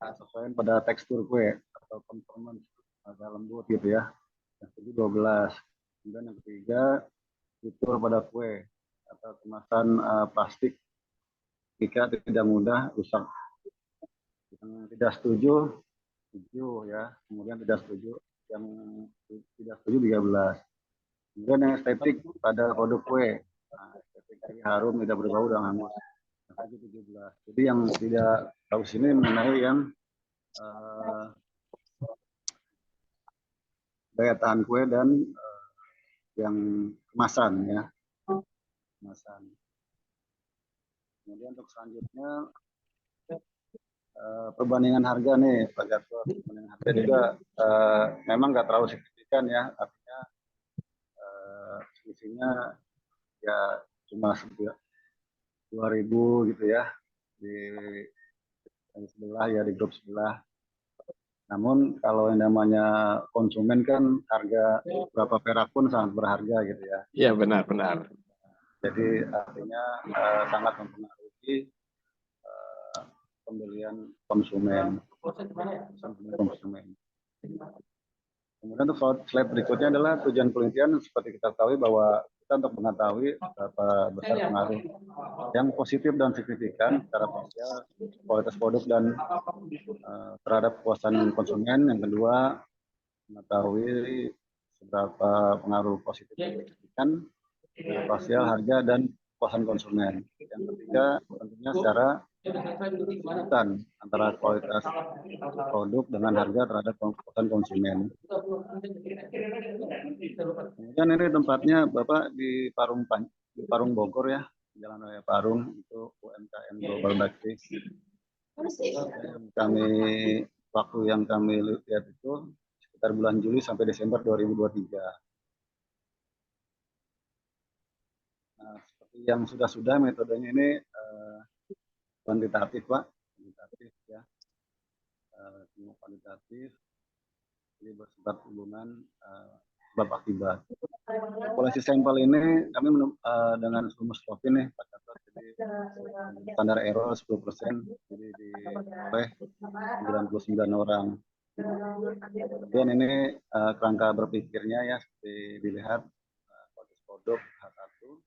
kesesuaian pada tekstur kue atau performance agak lembut gitu ya, yang setuju 12. Kemudian yang ketiga fitur pada kue atau kemasan plastik jika tidak mudah rusak. Yang tidak setuju 7 ya, kemudian tidak setuju, yang tidak setuju 13. Kemudian yang estetik pada produk kue, estetik harum, tidak berbau dan hangus, 17. Jadi yang tidak tahu sini mengenai yang daya tahan kue dan yang kemasan ya, kemasan. Kemudian untuk selanjutnya perbandingan harga nih Pak Gatot, perbandingan harga juga memang nggak terlalu signifikan ya, artinya selisihnya ya cuma 2.000 gitu ya di sebelah ya, di grup sebelah. Namun kalau yang namanya konsumen kan harga berapa perak pun sangat berharga gitu ya. Iya, benar. Jadi artinya sangat mempengaruhi pembelian konsumen. Kemudian untuk slide berikutnya adalah tujuan penelitian. Seperti kita ketahui bahwa kita untuk mengetahui berapa besar pengaruh yang positif dan signifikan secara parsial kualitas produk dan terhadap kepuasan konsumen. Yang kedua, mengetahui seberapa pengaruh positif dan signifikan secara parsial harga dan kepuasan konsumen. Yang ketiga, tentunya secara keseimbangan antara kualitas produk dengan harga terhadap kepuasan konsumen. Kemudian ini tempatnya Bapak di Parung Bogor ya, Jalan Raya Parung, itu UMKM Global Bakery. Waktu yang kami lihat itu sekitar bulan Juli sampai Desember 2023. Nah, seperti yang sudah metodenya ini kuantitatif Pak, kuantitatif ya, semua kuantitatif, jadi bersifat hubungan sebab akibat. Populasi sampel ini kami dengan rumus Slovin nih Pak Gatot, jadi standar error 10%, jadi oleh 99 orang. Kemudian ini kerangka berpikirnya ya, seperti dilihat kualitas produk H1,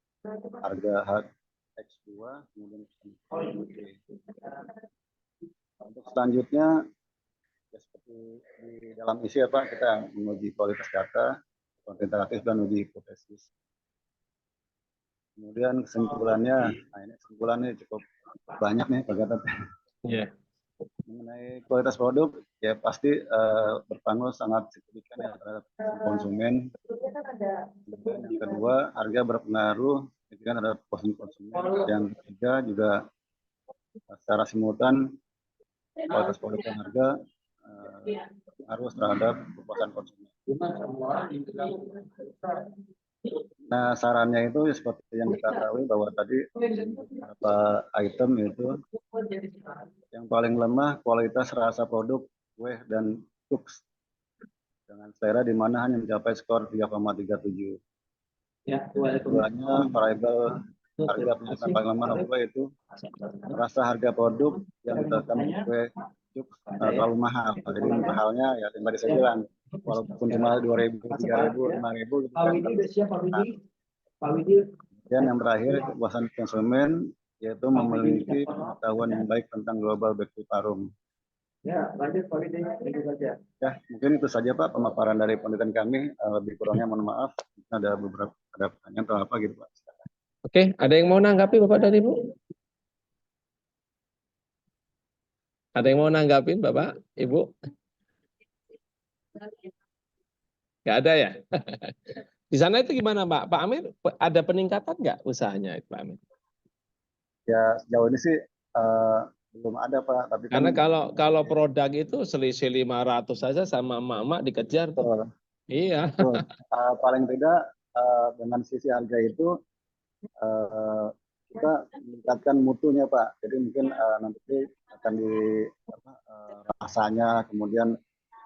harga X2, kemudian untuk selanjutnya ya, seperti di dalam isi ya Pak, kita menguji kualitas data, kuantitatif dan uji hipotesis. Kemudian kesimpulannya, nah ini kesimpulannya cukup banyak nih Pak Gatot. Yeah. Mengenai kualitas produk ya pasti berpengaruh sangat signifikan ya terhadap konsumen. Kemudian yang kedua, harga berpengaruh signifikan terhadap konsumen. Yang ketiga juga secara simultan kualitas produk dan harga harus terhadap kepuasan konsumen. Nah, sarannya itu seperti yang kita ketahui bahwa tadi beberapa item itu yang paling lemah kualitas rasa produk kue dan cookies dengan selera di mana hanya mencapai skor 3,37. Keduanya variabel harga penyebab paling lemah kue itu rasa harga produk yang ditetapkan kue cookies terlalu mahal. Jadi mahalnya ya yang tadi saya bilang walaupun cuma 2.000, 3.000, 5.000 gitu kan. Dan yang terakhir kepuasan konsumen yaitu memiliki pengetahuan yang baik tentang global bakery Parung. Ya, lanjut Pak Widi, saja. Ya, mungkin itu saja Pak pemaparan dari penelitian kami. Lebih kurangnya mohon maaf. Ada beberapa pertanyaan atau apa gitu Pak. Oke, ada yang mau nanggapi Bapak dan Ibu? Ada yang mau nanggapin Bapak, Ibu? Nggak ada ya? Di sana itu gimana Pak? Pak Amir, ada peningkatan nggak usahanya Pak Amir? Ya, sejauh ini sih belum ada Pak. Tapi Karena kan, kalau produk itu selisih 500 saja sama emak-emak dikejar tuh. Iya. Paling tidak dengan sisi harga itu kita meningkatkan mutunya Pak. Jadi mungkin nanti akan di rasanya, kemudian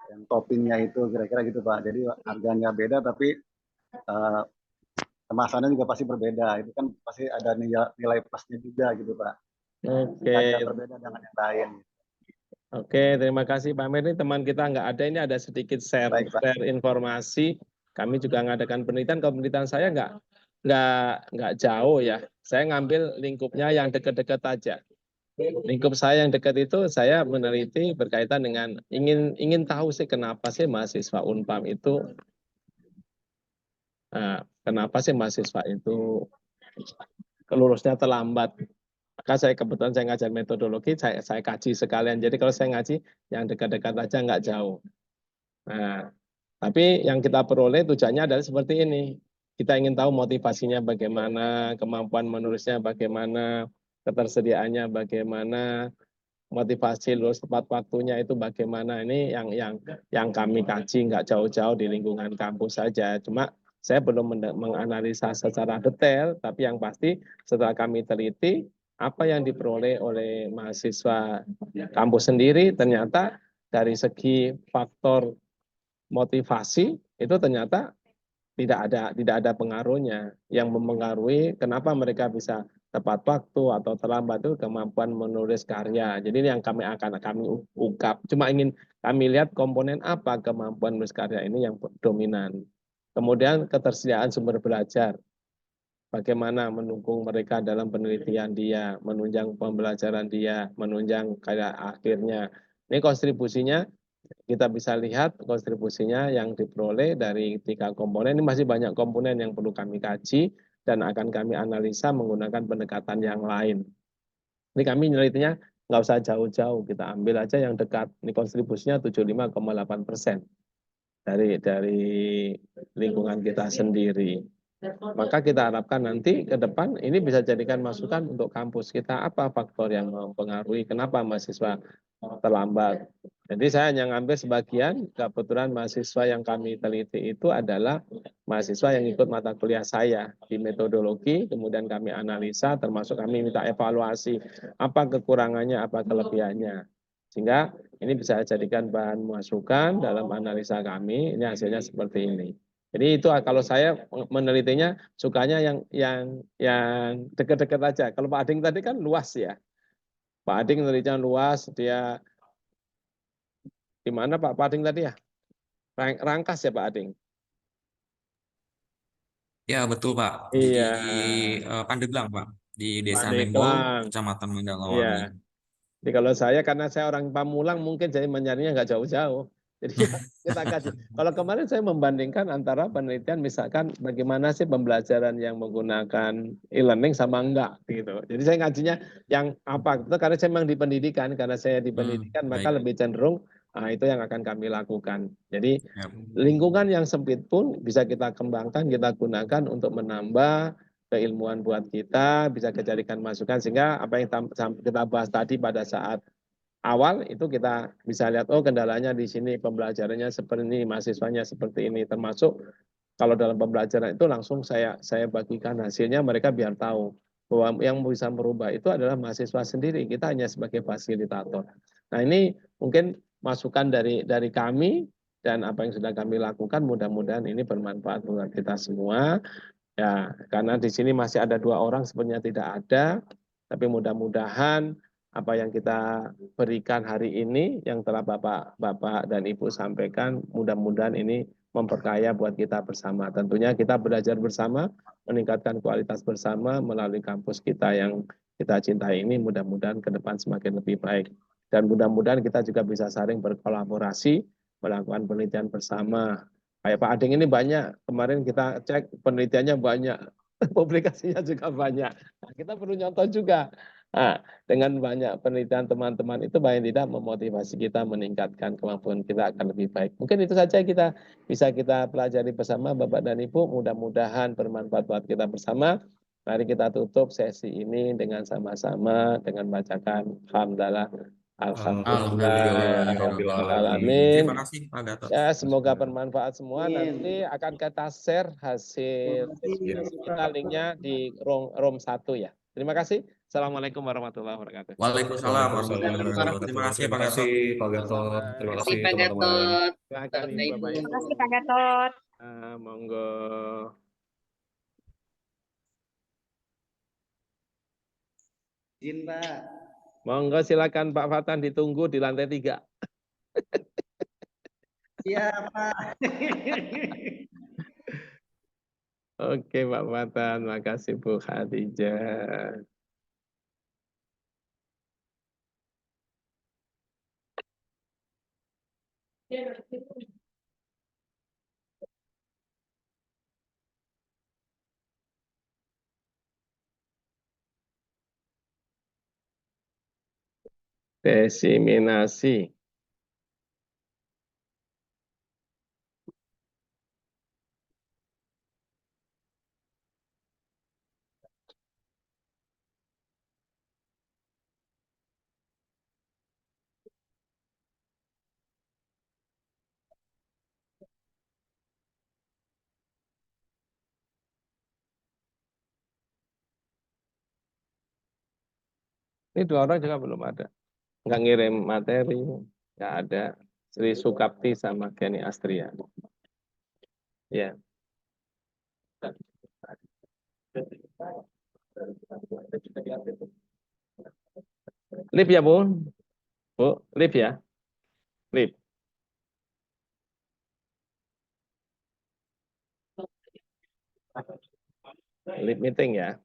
yang toppingnya itu kira-kira gitu Pak. Jadi harganya beda tapi kemasannya juga pasti berbeda. Itu kan pasti ada nilai plusnya juga gitu Pak. Oke. Berbeda dengan yang lain. Oke, terima kasih Pak Amir. Ini teman kita nggak ada, ini ada sedikit share informasi. Kami juga mengadakan penelitian. Kalau penelitian saya nggak jauh ya. Saya ngambil lingkupnya yang dekat-dekat aja. Lingkup saya yang dekat itu saya meneliti berkaitan dengan ingin tahu sih kenapa sih mahasiswa Unpam itu lulusnya terlambat. Maka saya kebetulan saya ngajar metodologi, saya kaji sekalian. Jadi kalau saya ngaji yang dekat-dekat aja nggak jauh. Nah, tapi yang kita peroleh tujuannya adalah seperti ini. Kita ingin tahu motivasinya bagaimana, kemampuan menulisnya bagaimana, ketersediaannya bagaimana, motivasi lulus tepat waktunya itu bagaimana. Ini yang kami kaji nggak jauh-jauh di lingkungan kampus saja. Cuma saya belum menganalisa secara detail, tapi yang pasti setelah kami teliti apa yang diperoleh oleh mahasiswa kampus sendiri ternyata dari segi faktor motivasi itu ternyata tidak ada pengaruhnya. Yang mempengaruhi kenapa mereka bisa tepat waktu atau terlambat itu kemampuan menulis karya. Jadi ini yang kami ungkap. Cuma ingin kami lihat komponen apa kemampuan menulis karya ini yang dominan. Kemudian ketersediaan sumber belajar. Bagaimana mendukung mereka dalam penelitian dia, menunjang pembelajaran dia, menunjang karya akhirnya. Ini kontribusinya kita bisa lihat kontribusinya yang diperoleh dari 3 komponen. Ini masih banyak komponen yang perlu kami kaji dan akan kami analisa menggunakan pendekatan yang lain. Ini kami menelitinya nggak usah jauh-jauh, kita ambil aja yang dekat. Ini kontribusinya 75,8% dari lingkungan kita sendiri. Maka kita harapkan nanti ke depan ini bisa jadikan masukan untuk kampus kita apa faktor yang mempengaruhi kenapa mahasiswa terlambat. Jadi saya hanya ngambil sebagian, kebetulan mahasiswa yang kami teliti itu adalah mahasiswa yang ikut mata kuliah saya di metodologi, kemudian kami analisa, termasuk kami minta evaluasi apa kekurangannya, apa kelebihannya. Sehingga ini bisa jadikan bahan masukan dalam analisa kami, ini hasilnya seperti ini. Jadi itu kalau saya menelitinya sukanya yang dekat-dekat aja. Kalau Pak Ading tadi kan luas ya. Pak Ading menelitinya luas, dia di mana Pak Ading tadi ya? Rangkas ya Pak Ading? Ya betul Pak, Iya. di Pandeglang Pak, di Desa Pandeglang. Nembol, Kecamatan Mandalawangi. Iya. Jadi kalau saya karena saya orang Pamulang mungkin saya mencarinya nggak jauh-jauh. Jadi kita kaji. Kalau kemarin saya membandingkan antara penelitian misalkan bagaimana sih pembelajaran yang menggunakan e-learning sama enggak gitu. Jadi saya ngajinya yang apa? Itu karena saya memang di pendidikan, karena saya di pendidikan maka lebih cenderung itu yang akan kami lakukan. Jadi lingkungan yang sempit pun bisa kita kembangkan, kita gunakan untuk menambah keilmuan buat kita, bisa dijadikan masukan sehingga apa yang kita bahas tadi pada saat awal itu kita bisa lihat, oh kendalanya di sini, pembelajarannya seperti ini, mahasiswanya seperti ini, termasuk kalau dalam pembelajaran itu langsung saya bagikan hasilnya, mereka biar tahu bahwa yang bisa merubah itu adalah mahasiswa sendiri, kita hanya sebagai fasilitator. Nah ini mungkin masukan dari kami dan apa yang sudah kami lakukan, mudah-mudahan ini bermanfaat buat kita semua. Ya, karena di sini masih ada 2 orang sebenarnya tidak ada, tapi mudah-mudahan apa yang kita berikan hari ini yang telah Bapak dan Ibu sampaikan, mudah-mudahan ini memperkaya buat kita bersama. Tentunya kita belajar bersama, meningkatkan kualitas bersama melalui kampus kita yang kita cintai ini, mudah-mudahan ke depan semakin lebih baik. Dan mudah-mudahan kita juga bisa saling berkolaborasi, melakukan penelitian bersama. Kayak Pak Ading ini banyak, kemarin kita cek penelitiannya banyak, publikasinya juga banyak. Nah, kita perlu nyontoh juga. Nah, dengan banyak penelitian teman-teman itu paling tidak memotivasi kita meningkatkan kemampuan kita akan lebih baik. Mungkin itu saja bisa kita pelajari bersama Bapak dan Ibu, mudah-mudahan bermanfaat buat kita bersama. Mari kita tutup sesi ini dengan sama-sama dengan bacakan hamdalah. Alhamdulillahirrahmanirrahim. Terima kasih Pak Gatot. Ya, semoga bermanfaat semua. Nanti akan kita share hasil kita, linknya di room 1 ya. Terima kasih. Assalamualaikum warahmatullahi wabarakatuh. Waalaikumsalam warahmatullahi wabarakatuh. Terima kasih Pak Gatot. Pak Gatot. Terima kasih Pak teman-teman. Gatot. Silakan Ibu, Bapak Ibu. Terima kasih Pak Gatot. Monggo. Izin Pak. Monggo silakan Pak Fatan, ditunggu di lantai 3. Siap Pak. Oke Pak Fatan, makasih Bu Khadijah. Desiminasi. Ini 2 orang juga belum ada. Nggak ngirim materi, nggak ada. Sri Sukapti sama Kenny Astria. Ya. Lip ya Bu? Bu, lip ya? Lip. Lip meeting ya?